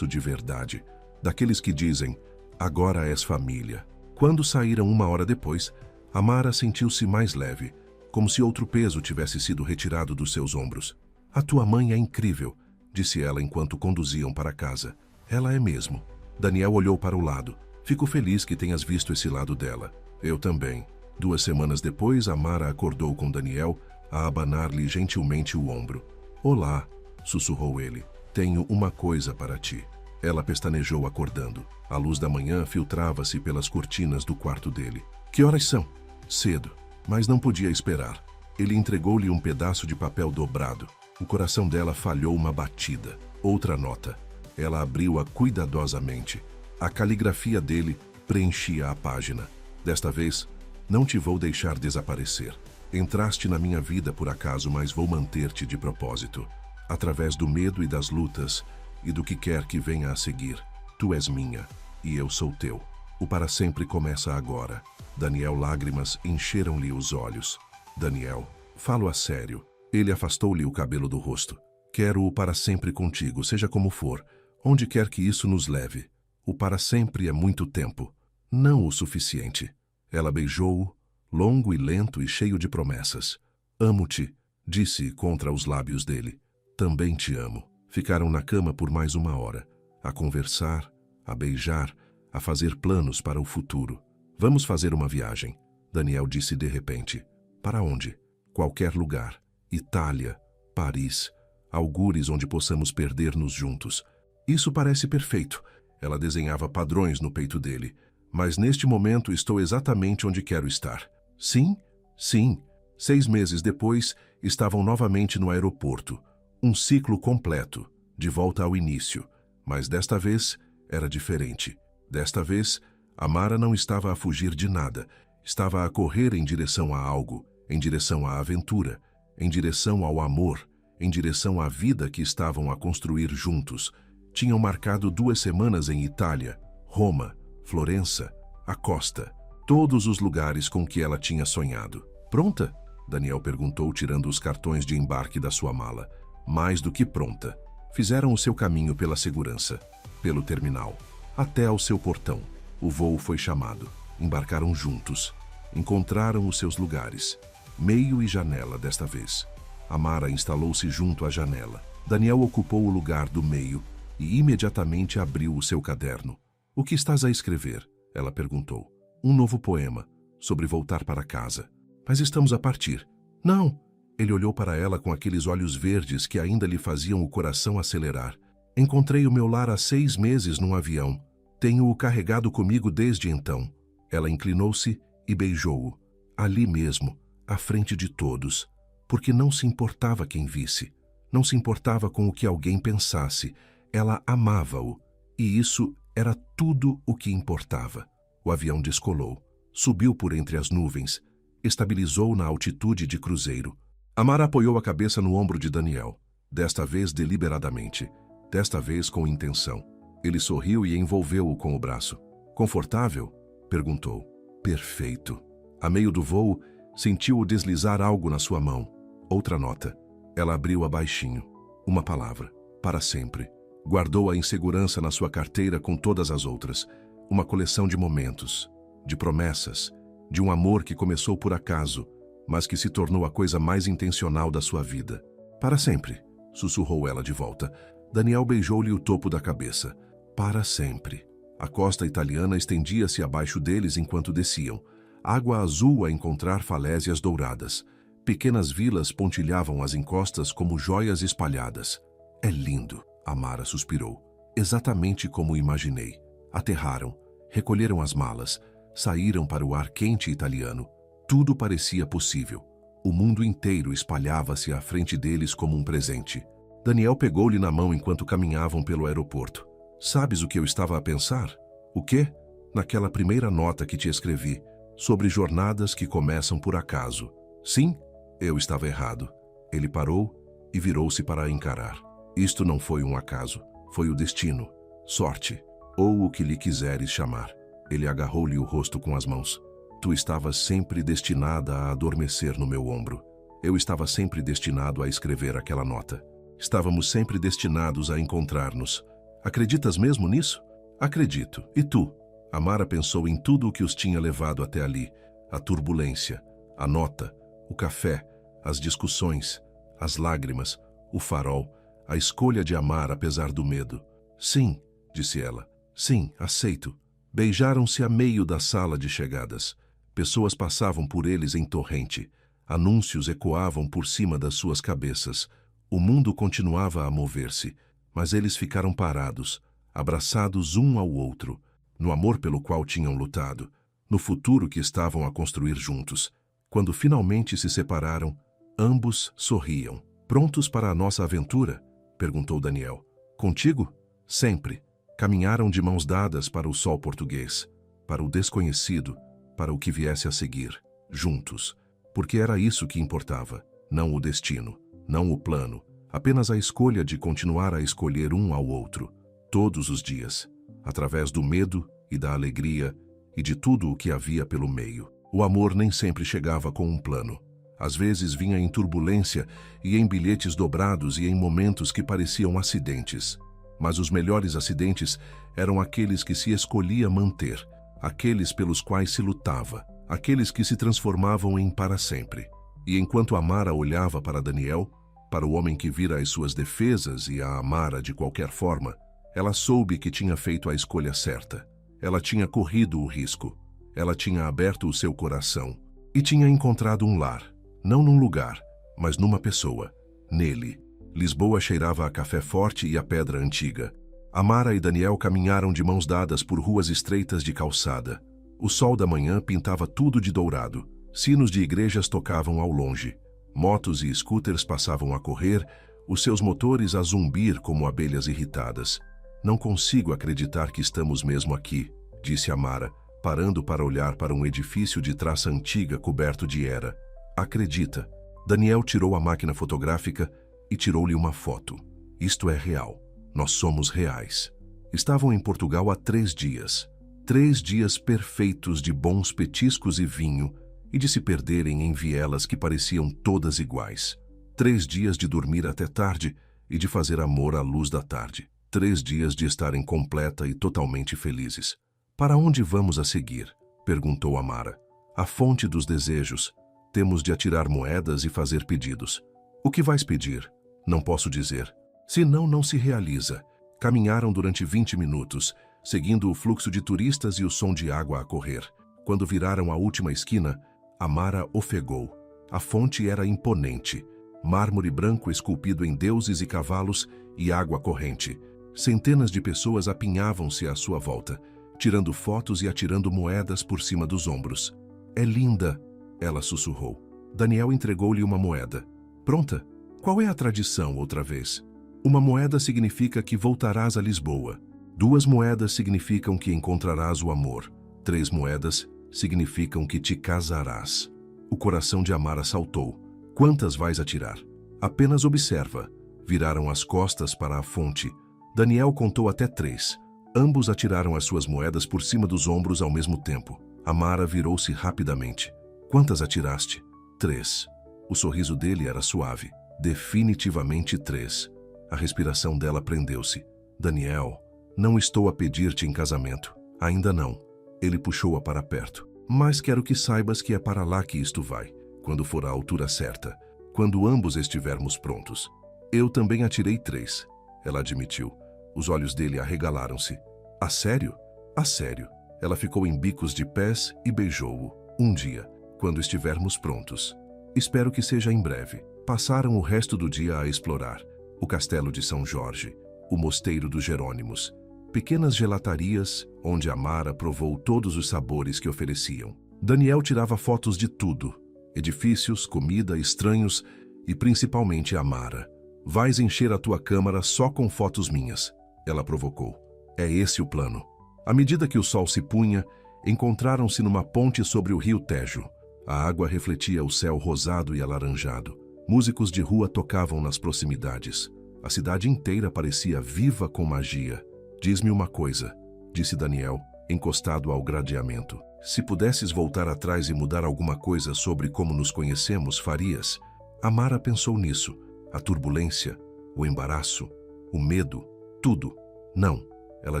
Speaker 1: de verdade, daqueles que dizem, agora és família. Quando saíram 1 hora depois, Amara sentiu-se mais leve, como se outro peso tivesse sido retirado dos seus ombros. A tua mãe é incrível, disse ela enquanto conduziam para casa. Ela é mesmo. Daniel olhou para o lado. Fico feliz que tenhas visto esse lado dela. Eu também. 2 semanas depois, Amara acordou com Daniel a abanar-lhe gentilmente o ombro. Olá, sussurrou ele. Tenho uma coisa para ti. Ela pestanejou acordando. A luz da manhã filtrava-se pelas cortinas do quarto dele. Que horas são? Cedo. Mas não podia esperar. Ele entregou-lhe um pedaço de papel dobrado. O coração dela falhou uma batida. Outra nota. Ela abriu-a cuidadosamente. A caligrafia dele preenchia a página. Desta vez, não te vou deixar desaparecer. Entraste na minha vida por acaso, mas vou manter-te de propósito. Através do medo e das lutas, e do que quer que venha a seguir, tu és minha, e eu sou teu. O para sempre começa agora. Daniel, lágrimas encheram-lhe os olhos. Daniel, falo a sério. Ele afastou-lhe o cabelo do rosto. Quero-o para sempre contigo, seja como for, onde quer que isso nos leve. O para sempre é muito tempo, não o suficiente. Ela beijou-o, longo e lento e cheio de promessas. Amo-te, disse contra os lábios dele. Também te amo. Ficaram na cama por mais 1 hora, a conversar, a beijar, a fazer planos para o futuro. Vamos fazer uma viagem, Daniel disse de repente. Para onde? Qualquer lugar. Itália, Paris, algures onde possamos perder-nos juntos. Isso parece perfeito. Ela desenhava padrões no peito dele. Mas neste momento estou exatamente onde quero estar. Sim? Sim. 6 meses depois, estavam novamente no aeroporto. Um ciclo completo, de volta ao início. Mas desta vez era diferente. Desta vez, Amara não estava a fugir de nada. Estava a correr em direção a algo, em direção à aventura, em direção ao amor, em direção à vida que estavam a construir juntos. Tinham marcado 2 semanas em Itália, Roma, Florença, a costa, todos os lugares com que ela tinha sonhado. Pronta? Daniel perguntou, tirando os cartões de embarque da sua mala. Mais do que pronta. Fizeram o seu caminho pela segurança, pelo terminal, até ao seu portão. O voo foi chamado. Embarcaram juntos. Encontraram os seus lugares. Meio e janela desta vez. Amara instalou-se junto à janela. Daniel ocupou o lugar do meio e imediatamente abriu o seu caderno. O que estás a escrever? Ela perguntou. Um novo poema, sobre voltar para casa. Mas estamos a partir. Não! Ele olhou para ela com aqueles olhos verdes que ainda lhe faziam o coração acelerar. Encontrei o meu lar há 6 meses num avião. Tenho-o carregado comigo desde então. Ela inclinou-se e beijou-o. Ali mesmo, à frente de todos. Porque não se importava quem visse. Não se importava com o que alguém pensasse. Ela amava-o. E isso era tudo o que importava. O avião descolou. Subiu por entre as nuvens. Estabilizou na altitude de cruzeiro. Amara apoiou a cabeça no ombro de Daniel, desta vez deliberadamente, desta vez com intenção. Ele sorriu e envolveu-o com o braço. Confortável? Perguntou. Perfeito. A meio do voo, sentiu-o deslizar algo na sua mão. Outra nota. Ela abriu-a baixinho. Uma palavra. Para sempre. Guardou-a em segurança na sua carteira com todas as outras. Uma coleção de momentos, de promessas, de um amor que começou por acaso, mas que se tornou a coisa mais intencional da sua vida. Para sempre, sussurrou ela de volta. Daniel beijou-lhe o topo da cabeça. Para sempre. A costa italiana estendia-se abaixo deles enquanto desciam. Água azul a encontrar falésias douradas. Pequenas vilas pontilhavam as encostas como joias espalhadas. É lindo, Amara suspirou. Exatamente como imaginei. Aterraram, recolheram as malas, saíram para o ar quente italiano. Tudo parecia possível. O mundo inteiro espalhava-se à frente deles como um presente. Daniel pegou-lhe na mão enquanto caminhavam pelo aeroporto. Sabes o que eu estava a pensar? O quê? Naquela primeira nota que te escrevi, sobre jornadas que começam por acaso. Sim, eu estava errado. Ele parou e virou-se para a encarar. Isto não foi um acaso, foi o destino, sorte, ou o que lhe quiseres chamar. Ele agarrou-lhe o rosto com as mãos. Tu estavas sempre destinada a adormecer no meu ombro. Eu estava sempre destinado a escrever aquela nota. Estávamos sempre destinados a encontrar-nos. Acreditas mesmo nisso? Acredito. E tu? Amara pensou em tudo o que os tinha levado até ali. A turbulência, a nota, o café, as discussões, as lágrimas, o farol, a escolha de amar apesar do medo. Sim, disse ela. Sim, aceito. Beijaram-se a meio da sala de chegadas. Pessoas passavam por eles em torrente. Anúncios ecoavam por cima das suas cabeças. O mundo continuava a mover-se, mas eles ficaram parados, abraçados um ao outro, no amor pelo qual tinham lutado, no futuro que estavam a construir juntos. Quando finalmente se separaram, ambos sorriam. Prontos para a nossa aventura? Perguntou Daniel. Contigo? Sempre. Caminharam de mãos dadas para o sol português, para o desconhecido, para o que viesse a seguir, juntos. Porque era isso que importava, não o destino, não o plano, apenas a escolha de continuar a escolher um ao outro, todos os dias, através do medo e da alegria e de tudo o que havia pelo meio. O amor nem sempre chegava com um plano. Às vezes vinha em turbulência e em bilhetes dobrados e em momentos que pareciam acidentes. Mas os melhores acidentes eram aqueles que se escolhia manter, aqueles pelos quais se lutava, aqueles que se transformavam em para sempre. E enquanto Amara olhava para Daniel, para o homem que vira as suas defesas e a amara de qualquer forma, ela soube que tinha feito a escolha certa. Ela tinha corrido o risco. Ela tinha aberto o seu coração e tinha encontrado um lar, não num lugar, mas numa pessoa, nele. Lisboa cheirava a café forte e a pedra antiga. Amara e Daniel caminharam de mãos dadas por ruas estreitas de calçada. O sol da manhã pintava tudo de dourado. Sinos de igrejas tocavam ao longe. Motos e scooters passavam a correr, os seus motores a zumbir como abelhas irritadas. Não consigo acreditar que estamos mesmo aqui, disse Amara, parando para olhar para um edifício de traça antiga coberto de era. Acredita. Daniel tirou a máquina fotográfica e tirou-lhe uma foto. Isto é real. Nós somos reais. Estavam em Portugal há 3 dias. 3 dias perfeitos de bons petiscos e vinho e de se perderem em vielas que pareciam todas iguais. 3 dias de dormir até tarde e de fazer amor à luz da tarde. 3 dias de estarem completa e totalmente felizes. Para onde vamos a seguir? Perguntou Amara. A fonte dos desejos. Temos de atirar moedas e fazer pedidos. O que vais pedir? Não posso dizer. Senão não se realiza. Caminharam durante 20 minutos, seguindo o fluxo de turistas e o som de água a correr. Quando viraram a última esquina, Amara ofegou. A fonte era imponente. Mármore branco esculpido em deuses e cavalos e água corrente. Centenas de pessoas apinhavam-se à sua volta, tirando fotos e atirando moedas por cima dos ombros. É linda, ela sussurrou. Daniel entregou-lhe uma moeda. Pronta? Qual é a tradição outra vez? Uma moeda significa que voltarás a Lisboa. 2 moedas significam que encontrarás o amor. 3 moedas significam que te casarás. O coração de Amara saltou. Quantas vais atirar? Apenas observa. Viraram as costas para a fonte. Daniel contou até 3. Ambos atiraram as suas moedas por cima dos ombros ao mesmo tempo. Amara virou-se rapidamente. Quantas atiraste? 3. O sorriso dele era suave. Definitivamente 3. A respiração dela prendeu-se. Daniel, não estou a pedir-te em casamento. Ainda não. Ele puxou-a para perto. Mas quero que saibas que é para lá que isto vai, quando for a altura certa, quando ambos estivermos prontos. Eu também atirei 3. Ela admitiu. Os olhos dele arregalaram-se. A sério? A sério. Ela ficou em bicos de pés e beijou-o. Um dia, quando estivermos prontos. Espero que seja em breve. Passaram o resto do dia a explorar. O castelo de São Jorge, o mosteiro dos Jerônimos, pequenas gelatarias onde Amara provou todos os sabores que ofereciam. Daniel tirava fotos de tudo. Edifícios, comida, estranhos e principalmente Amara. Vais encher a tua câmara só com fotos minhas, ela provocou. É esse o plano. À medida que o sol se punha, encontraram-se numa ponte sobre o rio Tejo. A água refletia o céu rosado e alaranjado. Músicos de rua tocavam nas proximidades. A cidade inteira parecia viva com magia. Diz-me uma coisa, disse Daniel, encostado ao gradeamento. Se pudesses voltar atrás e mudar alguma coisa sobre como nos conhecemos, farias? Amara pensou nisso. A turbulência, o embaraço, o medo, tudo. Não, ela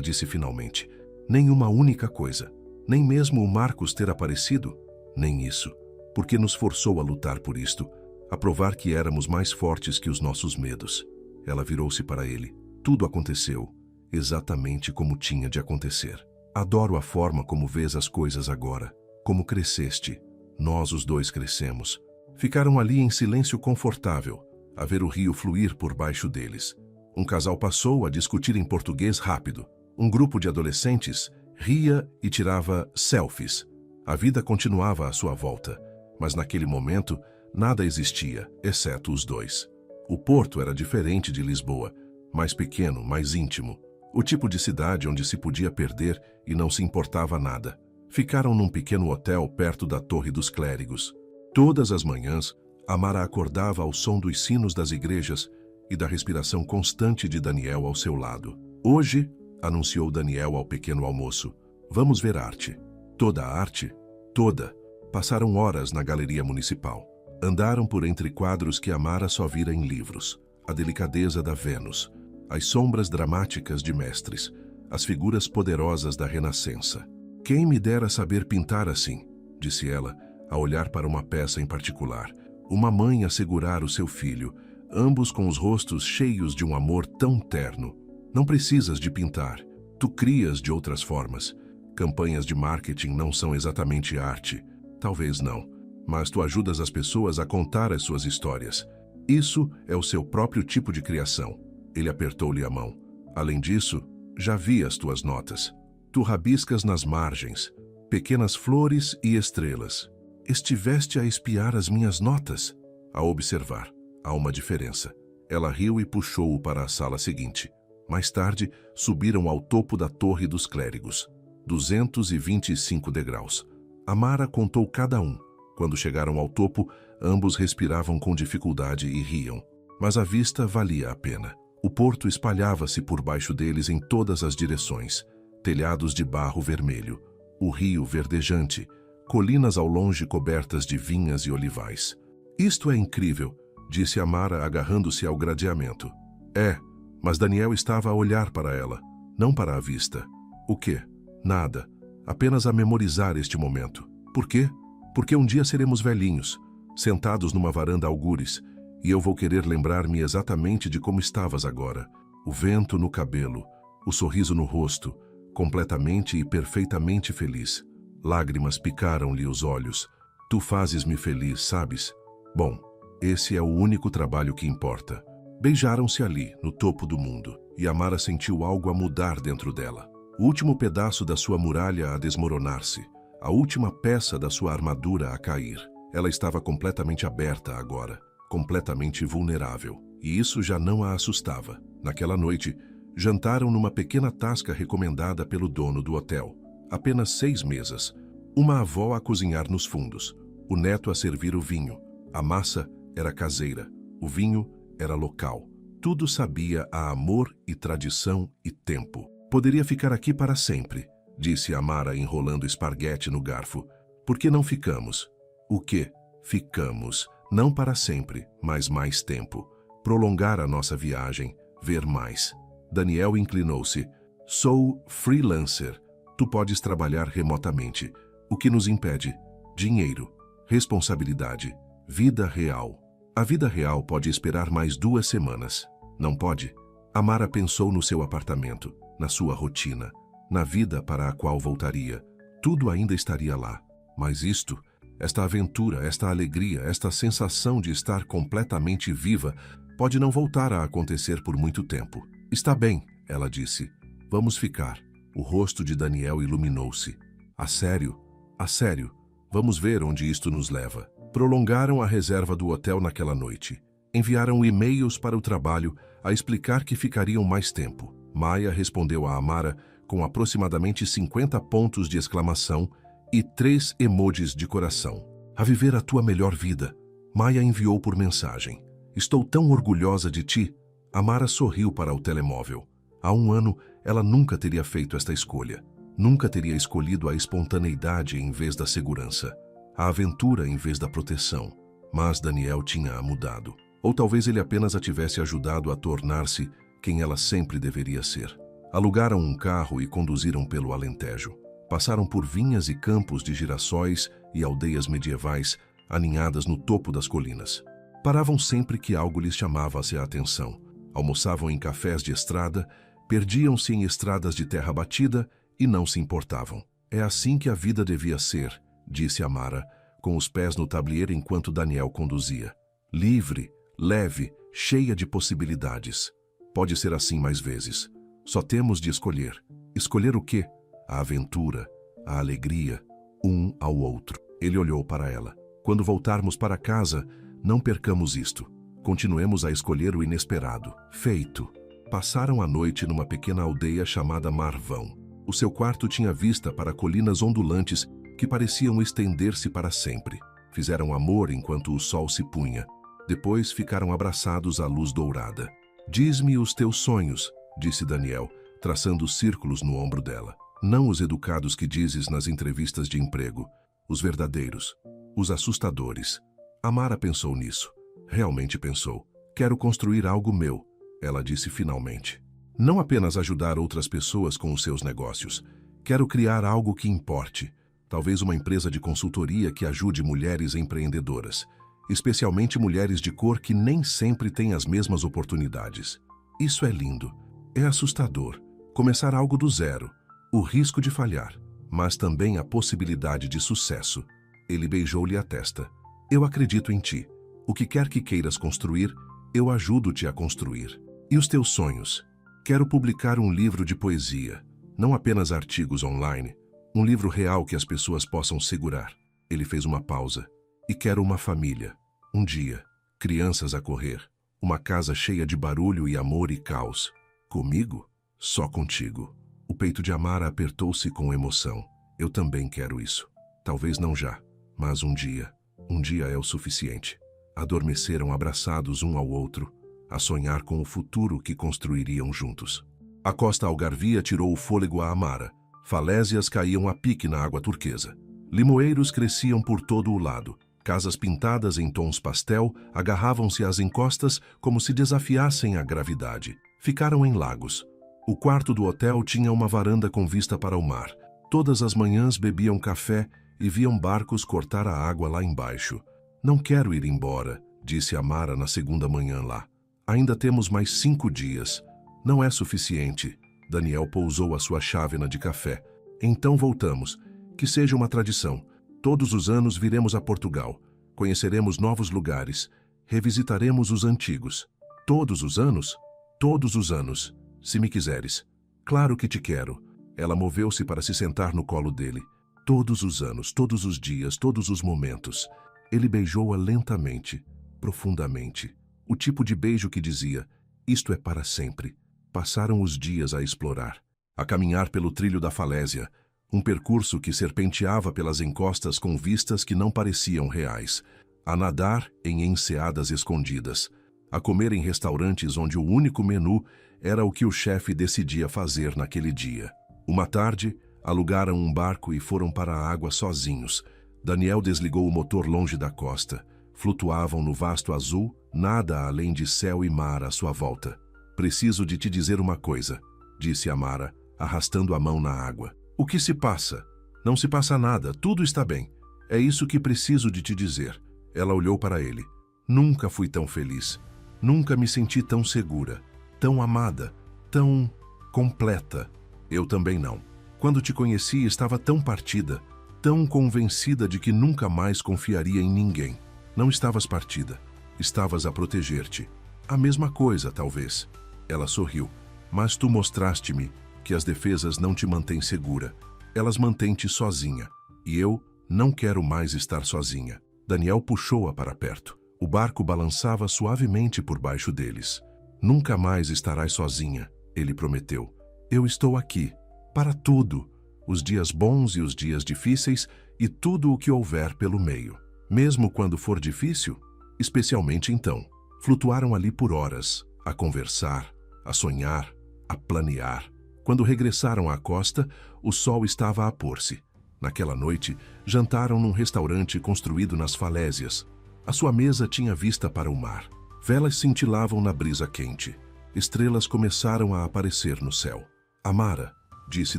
Speaker 1: disse finalmente. Nem uma única coisa. Nem mesmo o Marcos ter aparecido. Nem isso. Porque nos forçou a lutar por isto. A provar que éramos mais fortes que os nossos medos. Ela virou-se para ele. Tudo aconteceu, exatamente como tinha de acontecer. Adoro a forma como vês as coisas agora, como cresceste. Nós os dois crescemos. Ficaram ali em silêncio confortável, a ver o rio fluir por baixo deles. Um casal passou a discutir em português rápido. Um grupo de adolescentes ria e tirava selfies. A vida continuava à sua volta, mas naquele momento nada existia, exceto os dois. O Porto era diferente de Lisboa, mais pequeno, mais íntimo. O tipo de cidade onde se podia perder e não se importava nada. Ficaram num pequeno hotel perto da Torre dos Clérigos. Todas as manhãs, Amara acordava ao som dos sinos das igrejas e da respiração constante de Daniel ao seu lado. Hoje, anunciou Daniel ao pequeno almoço, vamos ver arte. Toda a arte? Toda. Passaram horas na galeria municipal. Andaram por entre quadros que Amara só vira em livros. A delicadeza da Vênus, as sombras dramáticas de mestres, as figuras poderosas da Renascença. Quem me dera saber pintar assim, disse ela, a olhar para uma peça em particular. Uma mãe a segurar o seu filho, ambos com os rostos cheios de um amor tão terno. Não precisas de pintar, tu crias de outras formas. Campanhas de marketing não são exatamente arte, talvez não, mas tu ajudas as pessoas a contar as suas histórias. Isso é o seu próprio tipo de criação. Ele apertou-lhe a mão. Além disso, já vi as tuas notas. Tu rabiscas nas margens, pequenas flores e estrelas. Estiveste a espiar as minhas notas? A observar. Há uma diferença. Ela riu e puxou-o para a sala seguinte. Mais tarde, subiram ao topo da Torre dos Clérigos. 225 degraus. Amara contou cada um. Quando chegaram ao topo, ambos respiravam com dificuldade e riam. Mas a vista valia a pena. O porto espalhava-se por baixo deles em todas as direções. Telhados de barro vermelho, o rio verdejante, colinas ao longe cobertas de vinhas e olivais. Isto é incrível, disse Amara agarrando-se ao gradeamento. É, mas Daniel estava a olhar para ela, não para a vista. O quê? Nada. Apenas a memorizar este momento. Por quê? Porque um dia seremos velhinhos, sentados numa varanda algures, e eu vou querer lembrar-me exatamente de como estavas agora. O vento no cabelo, o sorriso no rosto, completamente e perfeitamente feliz. Lágrimas picaram-lhe os olhos. Tu fazes-me feliz, sabes? Bom, esse é o único trabalho que importa. Beijaram-se ali, no topo do mundo, e Amara sentiu algo a mudar dentro dela. O último pedaço da sua muralha a desmoronar-se, a última peça da sua armadura a cair. Ela estava completamente aberta agora, completamente vulnerável, e isso já não a assustava. Naquela noite, jantaram numa pequena tasca recomendada pelo dono do hotel. Apenas 6 mesas, uma avó a cozinhar nos fundos, o neto a servir o vinho. A massa era caseira, o vinho era local. Tudo sabia a amor e tradição e tempo. Poderia ficar aqui para sempre, disse Amara enrolando esparguete no garfo. Por que não ficamos? O quê? Ficamos, não para sempre, mas mais tempo. Prolongar a nossa viagem, ver mais. Daniel inclinou-se. Sou freelancer. Tu podes trabalhar remotamente. O que nos impede? Dinheiro, responsabilidade, vida real. A vida real pode esperar mais 2 semanas. Não pode? Amara pensou no seu apartamento, na sua rotina, na vida para a qual voltaria. Tudo ainda estaria lá. Mas isto, esta aventura, esta alegria, esta sensação de estar completamente viva, pode não voltar a acontecer por muito tempo. Está bem, ela disse. Vamos ficar. O rosto de Daniel iluminou-se. A sério? A sério. Vamos ver onde isto nos leva. Prolongaram a reserva do hotel naquela noite. Enviaram e-mails para o trabalho a explicar que ficariam mais tempo. Maia respondeu a Amara com aproximadamente 50 pontos de exclamação e 3 emojis de coração. A viver a tua melhor vida. Maia enviou por mensagem. Estou tão orgulhosa de ti. Amara sorriu para o telemóvel. Há 1 ano, ela nunca teria feito esta escolha. Nunca teria escolhido a espontaneidade em vez da segurança. A aventura em vez da proteção. Mas Daniel tinha-a mudado. Ou talvez ele apenas a tivesse ajudado a tornar-se quem ela sempre deveria ser. Alugaram um carro e conduziram pelo Alentejo. Passaram por vinhas e campos de girassóis e aldeias medievais aninhadas no topo das colinas. Paravam sempre que algo lhes chamava a atenção. Almoçavam em cafés de estrada, perdiam-se em estradas de terra batida e não se importavam. É assim que a vida devia ser, disse Amara, com os pés no tablier enquanto Daniel conduzia. Livre, leve, cheia de possibilidades. Pode ser assim mais vezes. Só temos de escolher. Escolher o quê? A aventura, a alegria, um ao outro. Ele olhou para ela. Quando voltarmos para casa, não percamos isto. Continuemos a escolher o inesperado. Feito. Passaram a noite numa pequena aldeia chamada Marvão. O seu quarto tinha vista para colinas ondulantes que pareciam estender-se para sempre. Fizeram amor enquanto o sol se punha. Depois ficaram abraçados à luz dourada. Diz-me os teus sonhos, disse Daniel, traçando círculos no ombro dela. Não os educados que dizes nas entrevistas de emprego. Os verdadeiros. Os assustadores. Amara pensou nisso. Realmente pensou. Quero construir algo meu, ela disse finalmente. Não apenas ajudar outras pessoas com os seus negócios. Quero criar algo que importe. Talvez uma empresa de consultoria que ajude mulheres empreendedoras. Especialmente mulheres de cor que nem sempre têm as mesmas oportunidades. Isso é lindo. É assustador. Começar algo do zero. O risco de falhar, mas também a possibilidade de sucesso. Ele beijou-lhe a testa. Eu acredito em ti. O que quer que queiras construir, eu ajudo-te a construir. E os teus sonhos? Quero publicar um livro de poesia, não apenas artigos online. Um livro real que as pessoas possam segurar. Ele fez uma pausa. E quero uma família. Um dia. Crianças a correr. Uma casa cheia de barulho e amor e caos. Comigo? Só contigo. O peito de Amara apertou-se com emoção. Eu também quero isso. Talvez não já, mas um dia. Um dia é o suficiente. Adormeceram abraçados um ao outro, a sonhar com o futuro que construiriam juntos. A costa algarvia tirou o fôlego a Amara. Falésias caíam a pique na água turquesa. Limoeiros cresciam por todo o lado. Casas pintadas em tons pastel agarravam-se às encostas como se desafiassem a gravidade. Ficaram em lagos. O quarto do hotel tinha uma varanda com vista para o mar. Todas as manhãs bebiam café e viam barcos cortar a água lá embaixo. Não quero ir embora, disse Amara na segunda manhã lá. Ainda temos mais 5 dias. Não é suficiente. Daniel pousou a sua chávena de café. Então voltamos. Que seja uma tradição. Todos os anos viremos a Portugal. Conheceremos novos lugares. Revisitaremos os antigos. Todos os anos? Todos os anos. Se me quiseres. Claro que te quero. Ela moveu-se para se sentar no colo dele. Todos os anos, todos os dias, todos os momentos. Ele beijou-a lentamente, profundamente. O tipo de beijo que dizia, isto é para sempre. Passaram os dias a explorar, a caminhar pelo trilho da falésia, um percurso que serpenteava pelas encostas com vistas que não pareciam reais, a nadar em enseadas escondidas, a comer em restaurantes onde o único menu era o que o chefe decidia fazer naquele dia. Uma tarde, alugaram um barco e foram para a água sozinhos. Daniel desligou o motor longe da costa. Flutuavam no vasto azul, nada além de céu e mar à sua volta. Preciso de te dizer uma coisa, disse Amara, arrastando a mão na água. O que se passa? Não se passa nada, tudo está bem. É isso que preciso de te dizer. Ela olhou para ele. Nunca fui tão feliz. Nunca me senti tão segura, tão amada, tão completa. Eu também não. Quando te conheci, estava tão partida, tão convencida de que nunca mais confiaria em ninguém. Não estavas partida. Estavas a proteger-te. A mesma coisa, talvez. Ela sorriu. Mas tu mostraste-me que as defesas não te mantêm segura. Elas mantêm-te sozinha. E eu não quero mais estar sozinha. Daniel puxou-a para perto. O barco balançava suavemente por baixo deles. Nunca mais estarás sozinha, ele prometeu. Eu estou aqui. Para tudo. Os dias bons e os dias difíceis e tudo o que houver pelo meio. Mesmo quando for difícil, especialmente então. Flutuaram ali por horas, a conversar, a sonhar, a planear. Quando regressaram à costa, o sol estava a pôr-se. Naquela noite, jantaram num restaurante construído nas falésias. A sua mesa tinha vista para o mar. Velas cintilavam na brisa quente. Estrelas começaram a aparecer no céu. Amara, disse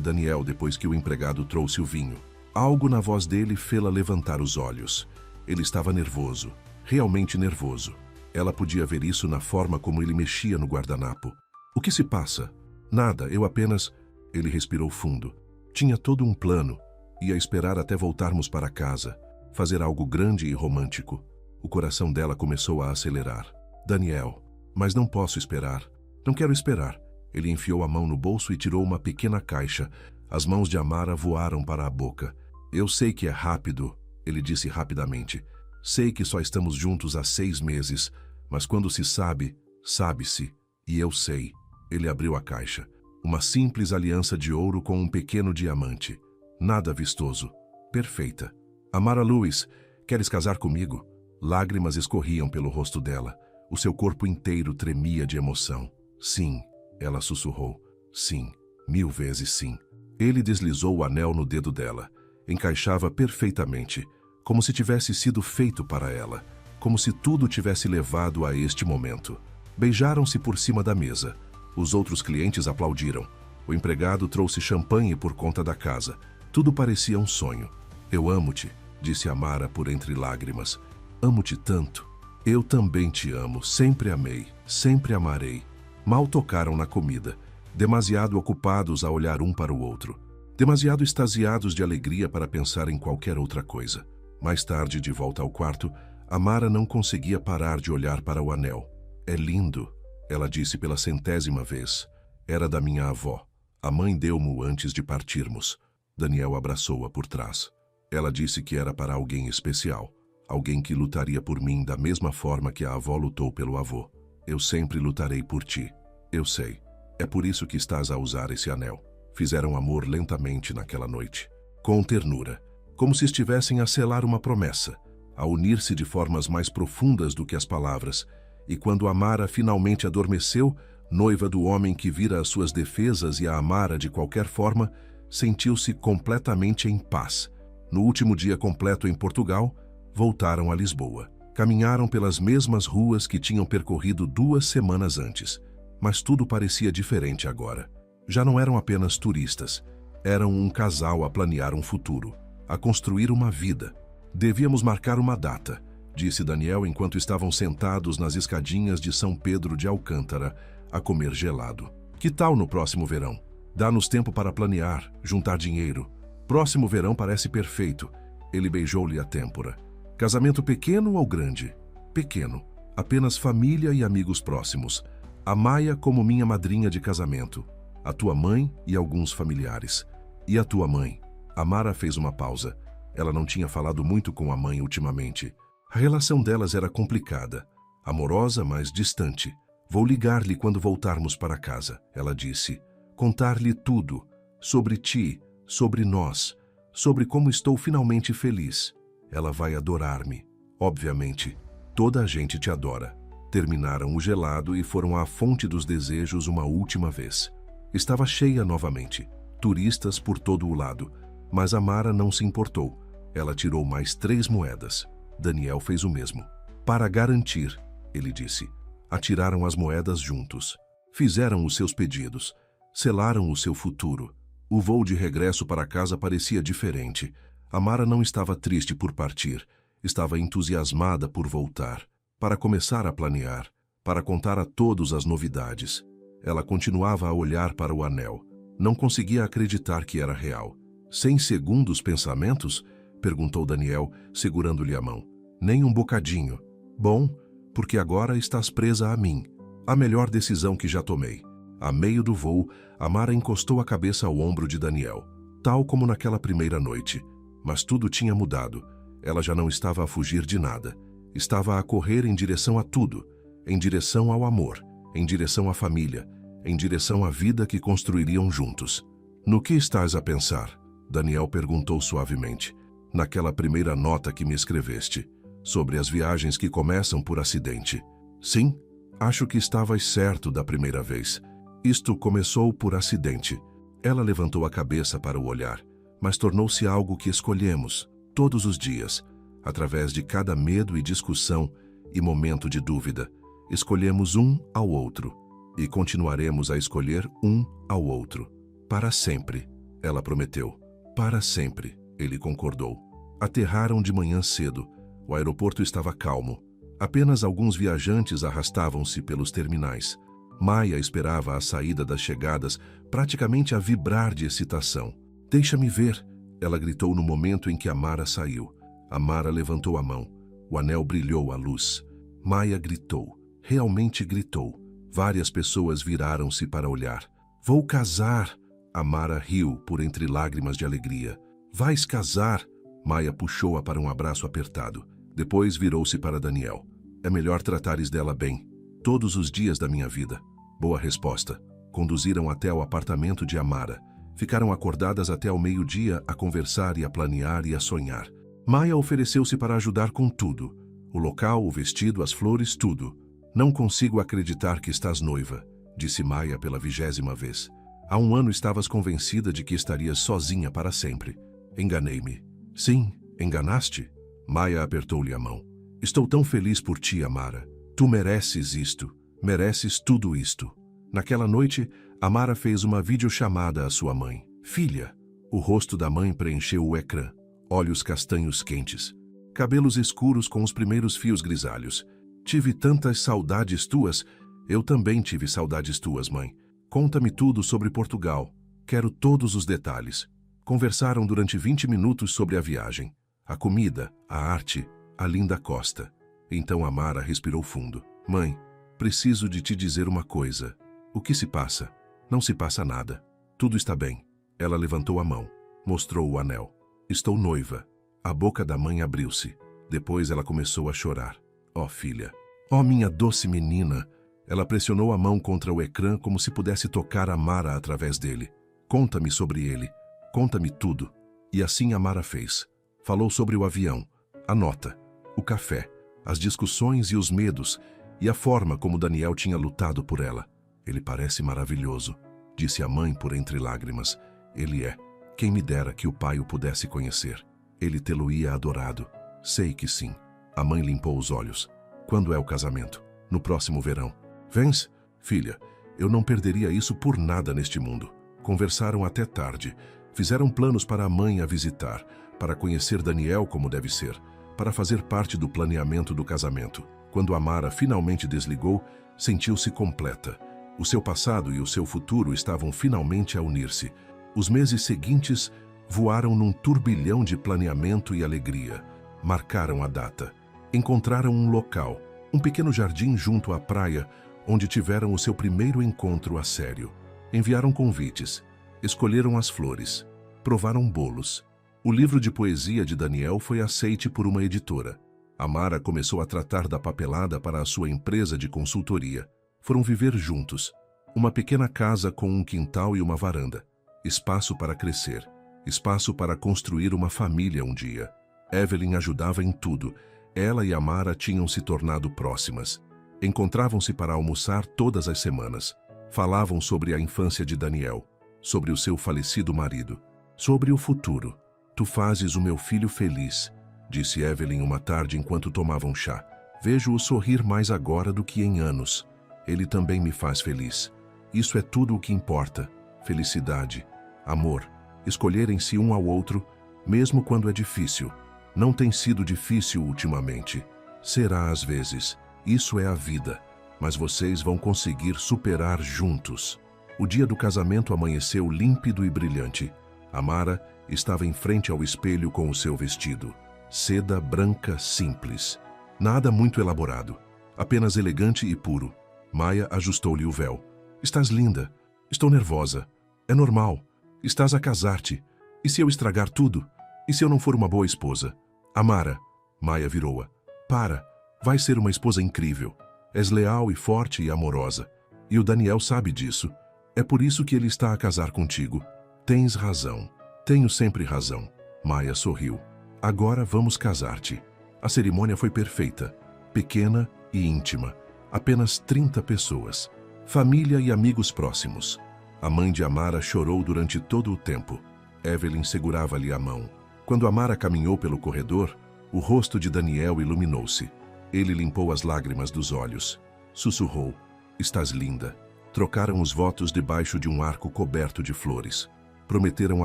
Speaker 1: Daniel depois que o empregado trouxe o vinho. Algo na voz dele fê-la levantar os olhos. Ele estava nervoso, realmente nervoso. Ela podia ver isso na forma como ele mexia no guardanapo. O que se passa? Nada, eu apenas... Ele respirou fundo. Tinha todo um plano. Ia esperar até voltarmos para casa. Fazer algo grande e romântico. O coração dela começou a acelerar. Daniel, mas não posso esperar. Não quero esperar. Ele enfiou a mão no bolso e tirou uma pequena caixa. As mãos de Amara voaram para a boca. Eu sei que é rápido, ele disse rapidamente. Sei que só estamos juntos há 6 meses, mas quando se sabe, sabe-se. E eu sei. Ele abriu a caixa. Uma simples aliança de ouro com um pequeno diamante. Nada vistoso. Perfeita. Amara Lewis, queres casar comigo? Lágrimas escorriam pelo rosto dela. O seu corpo inteiro tremia de emoção. Sim, ela sussurrou. Sim, 1000 vezes sim. Ele deslizou o anel no dedo dela. Encaixava perfeitamente, como se tivesse sido feito para ela, como se tudo tivesse levado a este momento. Beijaram-se por cima da mesa. Os outros clientes aplaudiram. O empregado trouxe champanhe por conta da casa. Tudo parecia um sonho. Eu amo-te, disse Amara por entre lágrimas. Amo-te tanto. Eu também te amo, sempre amei, sempre amarei. Mal tocaram na comida, demasiado ocupados a olhar um para o outro. Demasiado extasiados de alegria para pensar em qualquer outra coisa. Mais tarde, de volta ao quarto, Amara não conseguia parar de olhar para o anel. É lindo, ela disse pela 100ª vez. Era da minha avó. A mãe deu-mo antes de partirmos. Daniel abraçou-a por trás. Ela disse que era para alguém especial. Alguém que lutaria por mim da mesma forma que a avó lutou pelo avô. Eu sempre lutarei por ti. Eu sei. É por isso que estás a usar esse anel. Fizeram amor lentamente naquela noite. Com ternura. Como se estivessem a selar uma promessa. A unir-se de formas mais profundas do que as palavras. E quando Amara finalmente adormeceu, noiva do homem que vira as suas defesas e a amara de qualquer forma, sentiu-se completamente em paz. No último dia completo em Portugal, voltaram a Lisboa. Caminharam pelas mesmas ruas que tinham percorrido 2 semanas antes. Mas tudo parecia diferente agora. Já não eram apenas turistas. Eram um casal a planear um futuro, a construir uma vida. Devíamos marcar uma data, disse Daniel enquanto estavam sentados nas escadinhas de São Pedro de Alcântara, a comer gelado. Que tal no próximo verão? Dá-nos tempo para planear, juntar dinheiro. Próximo verão parece perfeito. Ele beijou-lhe a têmpora. Casamento pequeno ou grande? Pequeno. Apenas família e amigos próximos. A Maia como minha madrinha de casamento. A tua mãe e alguns familiares. E a tua mãe? Amara fez uma pausa. Ela não tinha falado muito com a mãe ultimamente. A relação delas era complicada. Amorosa, mas distante. Vou ligar-lhe quando voltarmos para casa, ela disse. Contar-lhe tudo. Sobre ti, sobre nós. Sobre como estou finalmente feliz. Ela vai adorar-me. Obviamente, toda a gente te adora. Terminaram o gelado e foram à fonte dos desejos uma última vez. Estava cheia novamente. Turistas por todo o lado. Mas Amara não se importou. Ela tirou mais 3 moedas. Daniel fez o mesmo. Para garantir, ele disse. Atiraram as moedas juntos. Fizeram os seus pedidos. Selaram o seu futuro. O voo de regresso para casa parecia diferente. Amara não estava triste por partir. Estava entusiasmada por voltar. Para começar a planear. Para contar a todos as novidades. Ela continuava a olhar para o anel. Não conseguia acreditar que era real. 100 segundos pensamentos? Perguntou Daniel, segurando-lhe a mão. Nem um bocadinho. Bom, porque agora estás presa a mim. A melhor decisão que já tomei. A meio do voo, Amara encostou a cabeça ao ombro de Daniel. Tal como naquela primeira noite. Mas tudo tinha mudado. Ela já não estava a fugir de nada. Estava a correr em direção a tudo. Em direção ao amor. Em direção à família. Em direção à vida que construiriam juntos. No que estás a pensar? Daniel perguntou suavemente. Naquela primeira nota que me escreveste. Sobre as viagens que começam por acidente. Sim, acho que estavas certo da primeira vez. Isto começou por acidente. Ela levantou a cabeça para o olhar, mas tornou-se algo que escolhemos, todos os dias, através de cada medo e discussão e momento de dúvida. Escolhemos um ao outro, e continuaremos a escolher um ao outro. Para sempre, ela prometeu. Para sempre, ele concordou. Aterraram de manhã cedo. O aeroporto estava calmo. Apenas alguns viajantes arrastavam-se pelos terminais. Maia esperava a saída das chegadas, praticamente a vibrar de excitação. Deixa-me ver, ela gritou no momento em que Amara saiu. Amara levantou a mão. O anel brilhou à luz. Maia gritou. Realmente gritou. Várias pessoas viraram-se para olhar. Vou casar! Amara riu por entre lágrimas de alegria. Vais casar! Maia puxou-a para um abraço apertado. Depois virou-se para Daniel. É melhor tratares dela bem. Todos os dias da minha vida. Boa resposta. Conduziram até o apartamento de Amara. Ficaram acordadas até ao meio-dia a conversar e a planear e a sonhar. Maia ofereceu-se para ajudar com tudo. O local, o vestido, as flores, tudo. Não consigo acreditar que estás noiva, disse Maia pela 20ª vez. Há um ano estavas convencida de que estarias sozinha para sempre. Enganei-me. Sim, enganaste? Maia apertou-lhe a mão. Estou tão feliz por ti, Amara. Tu mereces isto. Mereces tudo isto. Naquela noite, Amara fez uma videochamada à sua mãe. Filha. O rosto da mãe preencheu o ecrã. Olhos castanhos quentes. Cabelos escuros com os primeiros fios grisalhos. Tive tantas saudades tuas. Eu também tive saudades tuas, mãe. Conta-me tudo sobre Portugal. Quero todos os detalhes. Conversaram durante 20 minutos sobre a viagem, a comida, a arte, a linda costa. Então Amara respirou fundo. Mãe, preciso de te dizer uma coisa. O que se passa? Não se passa nada. Tudo está bem. Ela levantou a mão. Mostrou o anel. Estou noiva. A boca da mãe abriu-se. Depois ela começou a chorar. Oh, filha. Oh, minha doce menina. Ela pressionou a mão contra o ecrã como se pudesse tocar Amara através dele. Conta-me sobre ele. Conta-me tudo. E assim Amara fez. Falou sobre o avião, a nota, o café, as discussões e os medos, e a forma como Daniel tinha lutado por ela. Ele parece maravilhoso, disse a mãe por entre lágrimas. Ele é. Quem me dera que o pai o pudesse conhecer. Ele tê-lo-ia adorado. Sei que sim. A mãe limpou os olhos. Quando é o casamento? No próximo verão. Vens? Filha, eu não perderia isso por nada neste mundo. Conversaram até tarde. Fizeram planos para a mãe a visitar, para conhecer Daniel como deve ser, para fazer parte do planeamento do casamento. Quando Amara finalmente desligou, sentiu-se completa. O seu passado e o seu futuro estavam finalmente a unir-se. Os meses seguintes voaram num turbilhão de planeamento e alegria. Marcaram a data. Encontraram um local, um pequeno jardim junto à praia, onde tiveram o seu primeiro encontro a sério. Enviaram convites. Escolheram as flores. Provaram bolos. O livro de poesia de Daniel foi aceite por uma editora. Amara começou a tratar da papelada para a sua empresa de consultoria. Foram viver juntos. Uma pequena casa com um quintal e uma varanda. Espaço para crescer. Espaço para construir uma família um dia. Evelyn ajudava em tudo. Ela e Amara tinham se tornado próximas. Encontravam-se para almoçar todas as semanas. Falavam sobre a infância de Daniel. Sobre o seu falecido marido. Sobre o futuro. Tu fazes o meu filho feliz, disse Evelyn uma tarde enquanto tomavam chá. Vejo-o sorrir mais agora do que em anos. Ele também me faz feliz. Isso é tudo o que importa. Felicidade, amor, escolherem-se um ao outro, mesmo quando é difícil. Não tem sido difícil ultimamente. Será às vezes. Isso é a vida. Mas vocês vão conseguir superar juntos. O dia do casamento amanheceu límpido e brilhante. Amara estava em frente ao espelho com o seu vestido. Seda branca simples. Nada muito elaborado. Apenas elegante e puro. Maia ajustou-lhe o véu. Estás linda. Estou nervosa. É normal. Estás a casar-te. E se eu estragar tudo? E se eu não for uma boa esposa? Amara. Maia virou-a. Para. Vais ser uma esposa incrível. És leal e forte e amorosa. E o Daniel sabe disso. É por isso que ele está a casar contigo. Tens razão. Tenho sempre razão. Maia sorriu. Agora vamos casar-te. A cerimônia foi perfeita. Pequena e íntima. Apenas 30 pessoas. Família e amigos próximos. A mãe de Amara chorou durante todo o tempo. Evelyn segurava-lhe a mão. Quando Amara caminhou pelo corredor, o rosto de Daniel iluminou-se. Ele limpou as lágrimas dos olhos. Sussurrou. Estás linda. Trocaram os votos debaixo de um arco coberto de flores. Prometeram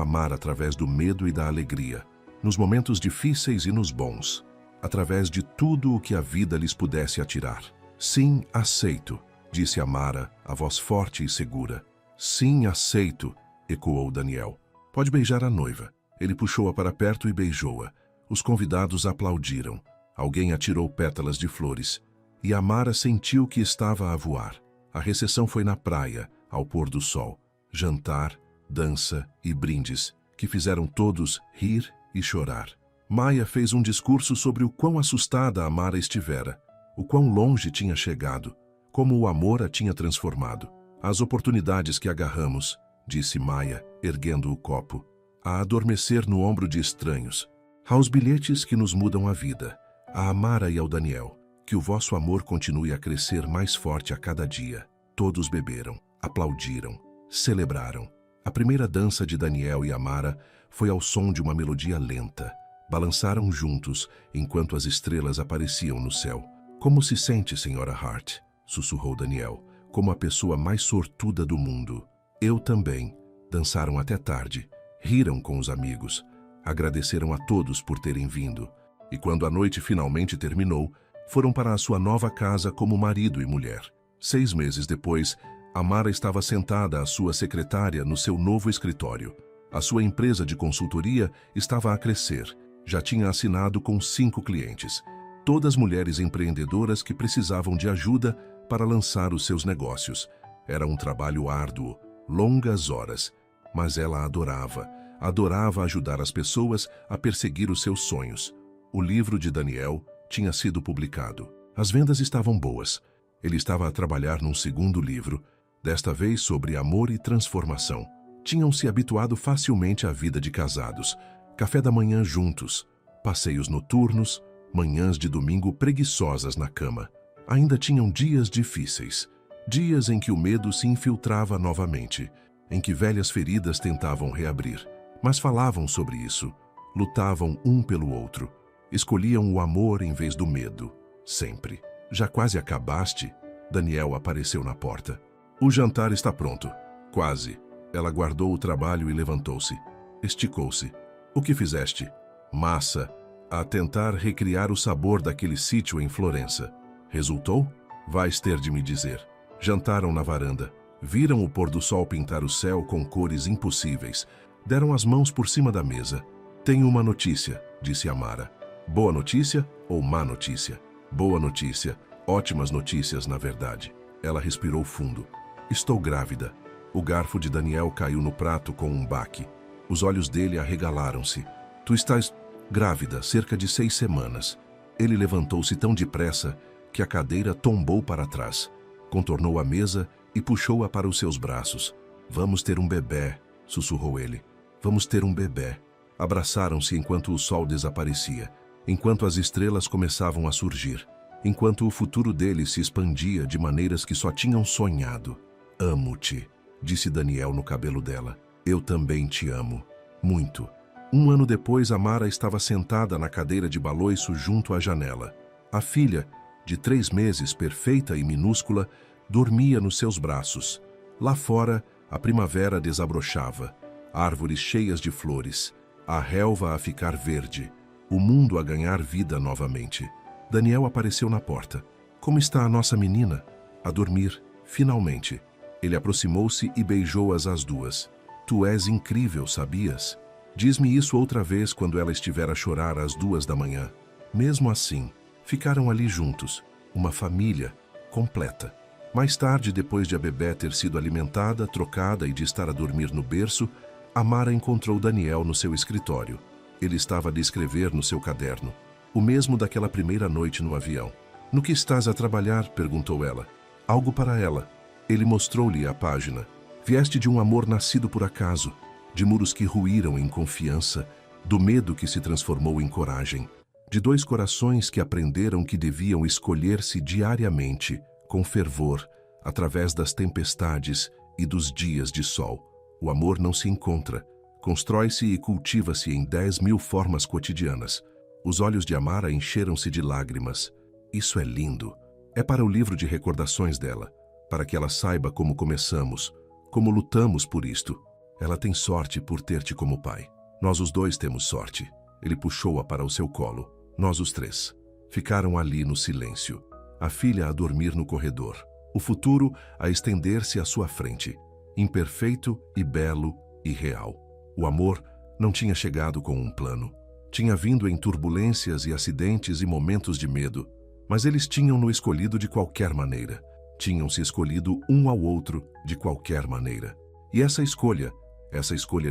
Speaker 1: amar através do medo e da alegria, nos momentos difíceis e nos bons, através de tudo o que a vida lhes pudesse atirar. Sim, aceito, disse Amara, a voz forte e segura. Sim, aceito, ecoou Daniel. Pode beijar a noiva. Ele puxou-a para perto e beijou-a. Os convidados aplaudiram. Alguém atirou pétalas de flores. E Amara sentiu que estava a voar. A recepção foi na praia, ao pôr do sol. Jantar, dança e brindes, que fizeram todos rir e chorar. Maia fez um discurso sobre o quão assustada Amara estivera, o quão longe tinha chegado, como o amor a tinha transformado. As oportunidades que agarramos, disse Maia, erguendo o copo, a adormecer no ombro de estranhos. Aos bilhetes que nos mudam a vida, a Amara e ao Daniel, que o vosso amor continue a crescer mais forte a cada dia. Todos beberam, aplaudiram, celebraram. A primeira dança de Daniel e Amara foi ao som de uma melodia lenta. Balançaram juntos enquanto as estrelas apareciam no céu. Como se sente, senhora Hart? Sussurrou Daniel, como a pessoa mais sortuda do mundo. Eu também. Dançaram até tarde. Riram com os amigos. Agradeceram a todos por terem vindo. E quando a noite finalmente terminou, foram para a sua nova casa como marido e mulher. 6 meses depois, Amara estava sentada à sua secretária no seu novo escritório. A sua empresa de consultoria estava a crescer. Já tinha assinado com 5 clientes. Todas mulheres empreendedoras que precisavam de ajuda para lançar os seus negócios. Era um trabalho árduo, longas horas, mas ela adorava ajudar as pessoas a perseguir os seus sonhos. O livro de Daniel tinha sido publicado. As vendas estavam boas. Ele estava a trabalhar num segundo livro, desta vez sobre amor e transformação. Tinham se habituado facilmente à vida de casados. Café da manhã juntos, passeios noturnos, manhãs de domingo preguiçosas na cama. Ainda tinham dias difíceis, dias em que o medo se infiltrava novamente, em que velhas feridas tentavam reabrir. Mas falavam sobre isso, lutavam um pelo outro, escolhiam o amor em vez do medo, sempre. Já quase acabaste? Daniel apareceu na porta. O jantar está pronto. Quase. Ela guardou o trabalho e levantou-se. Esticou-se. O que fizeste? Massa, a tentar recriar o sabor daquele sítio em Florença. Resultou? Vais ter de me dizer. Jantaram na varanda. Viram o pôr do sol pintar o céu com cores impossíveis. Deram as mãos por cima da mesa. Tenho uma notícia, disse Amara. Boa notícia ou má notícia? Boa notícia. Ótimas notícias, na verdade. Ela respirou fundo. Estou grávida. O garfo de Daniel caiu no prato com um baque. Os olhos dele arregalaram-se. Tu estás grávida, cerca de 6 semanas. Ele levantou-se tão depressa que a cadeira tombou para trás. Contornou a mesa e puxou-a para os seus braços. Vamos ter um bebê, sussurrou ele. Vamos ter um bebê. Abraçaram-se enquanto o sol desaparecia, enquanto as estrelas começavam a surgir, enquanto o futuro deles se expandia de maneiras que só tinham sonhado. Amo-te, disse Daniel no cabelo dela. Eu também te amo. Muito. 1 ano depois, Amara estava sentada na cadeira de balouço junto à janela. A filha, de 3 meses, perfeita e minúscula, dormia nos seus braços. Lá fora, a primavera desabrochava. Árvores cheias de flores. A relva a ficar verde. O mundo a ganhar vida novamente. Daniel apareceu na porta. Como está a nossa menina? A dormir, finalmente. Ele aproximou-se e beijou-as as duas. Tu és incrível, sabias? Diz-me isso outra vez quando ela estiver a chorar às 2 da manhã. Mesmo assim, ficaram ali juntos, uma família completa. Mais tarde, depois de a bebé ter sido alimentada, trocada e de estar a dormir no berço, Amara encontrou Daniel no seu escritório. Ele estava a descrever no seu caderno, o mesmo daquela primeira noite no avião. No que estás a trabalhar? Perguntou ela. Algo para ela. Ele mostrou-lhe a página. Vieste de um amor nascido por acaso, de muros que ruíram em confiança, do medo que se transformou em coragem, de 2 corações que aprenderam que deviam escolher-se diariamente, com fervor, através das tempestades e dos dias de sol. O amor não se encontra, constrói-se e cultiva-se em 10.000 formas cotidianas. Os olhos de Amara encheram-se de lágrimas. Isso é lindo. É para o livro de recordações dela, para que ela saiba como começamos, como lutamos por isto. Ela tem sorte por ter-te como pai. Nós os 2 temos sorte. Ele puxou-a para o seu colo. Nós os 3. Ficaram ali no silêncio. A filha a dormir no corredor. O futuro a estender-se à sua frente. Imperfeito e belo e real. O amor não tinha chegado com um plano. Tinha vindo em turbulências e acidentes e momentos de medo. Mas eles tinham-no escolhido de qualquer maneira. Tinham se escolhido um ao outro de qualquer maneira. E essa escolha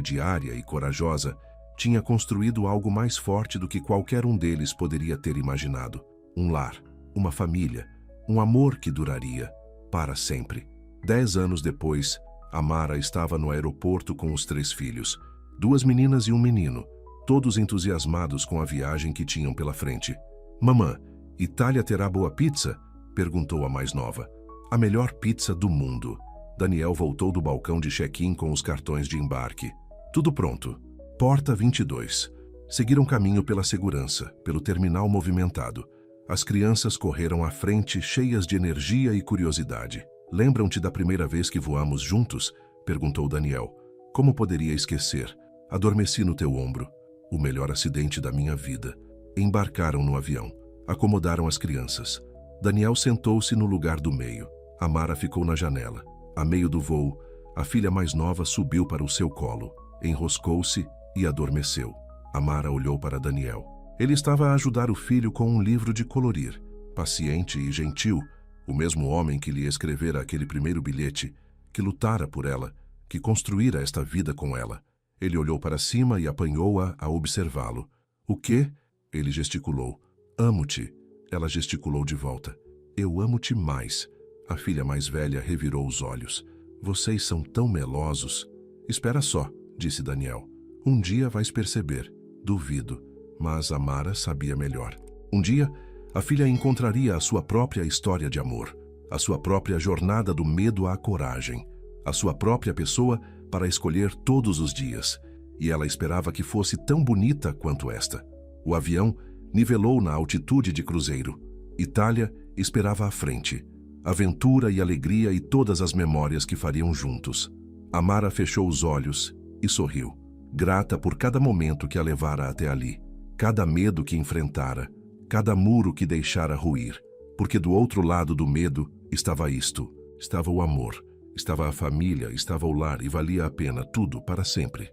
Speaker 1: diária e corajosa, tinha construído algo mais forte do que qualquer um deles poderia ter imaginado. Um lar, uma família, um amor que duraria para sempre. 10 anos depois, Amara estava no aeroporto com os 3 filhos, 2 meninas e um menino, todos entusiasmados com a viagem que tinham pela frente. Mamã, Itália terá boa pizza? Perguntou a mais nova. A melhor pizza do mundo. Daniel voltou do balcão de check-in com os cartões de embarque. Tudo pronto. Porta 22. Seguiram caminho pela segurança, pelo terminal movimentado. As crianças correram à frente, cheias de energia e curiosidade. Lembram-te da primeira vez que voamos juntos? Perguntou Daniel. Como poderia esquecer? Adormeci no teu ombro. O melhor acidente da minha vida. Embarcaram no avião. Acomodaram as crianças. Daniel sentou-se no lugar do meio. Amara ficou na janela. A meio do voo, a filha mais nova subiu para o seu colo, enroscou-se e adormeceu. Amara olhou para Daniel. Ele estava a ajudar o filho com um livro de colorir. Paciente e gentil, o mesmo homem que lhe escrevera aquele primeiro bilhete, que lutara por ela, que construíra esta vida com ela. Ele olhou para cima e apanhou-a a observá-lo. O quê? Ele gesticulou. Amo-te. Ela gesticulou de volta. Eu amo-te mais. A filha mais velha revirou os olhos. Vocês são tão melosos. Espera só, disse Daniel. Um dia vais perceber. Duvido. Mas Amara sabia melhor. Um dia, a filha encontraria a sua própria história de amor, a sua própria jornada do medo à coragem, a sua própria pessoa para escolher todos os dias. E ela esperava que fosse tão bonita quanto esta. O avião nivelou na altitude de cruzeiro. Itália esperava à frente. Aventura e alegria e todas as memórias que fariam juntos. Amara fechou os olhos e sorriu, grata por cada momento que a levara até ali, cada medo que enfrentara, cada muro que deixara ruir, porque do outro lado do medo estava isto, estava o amor, estava a família, estava o lar e valia a pena tudo para sempre.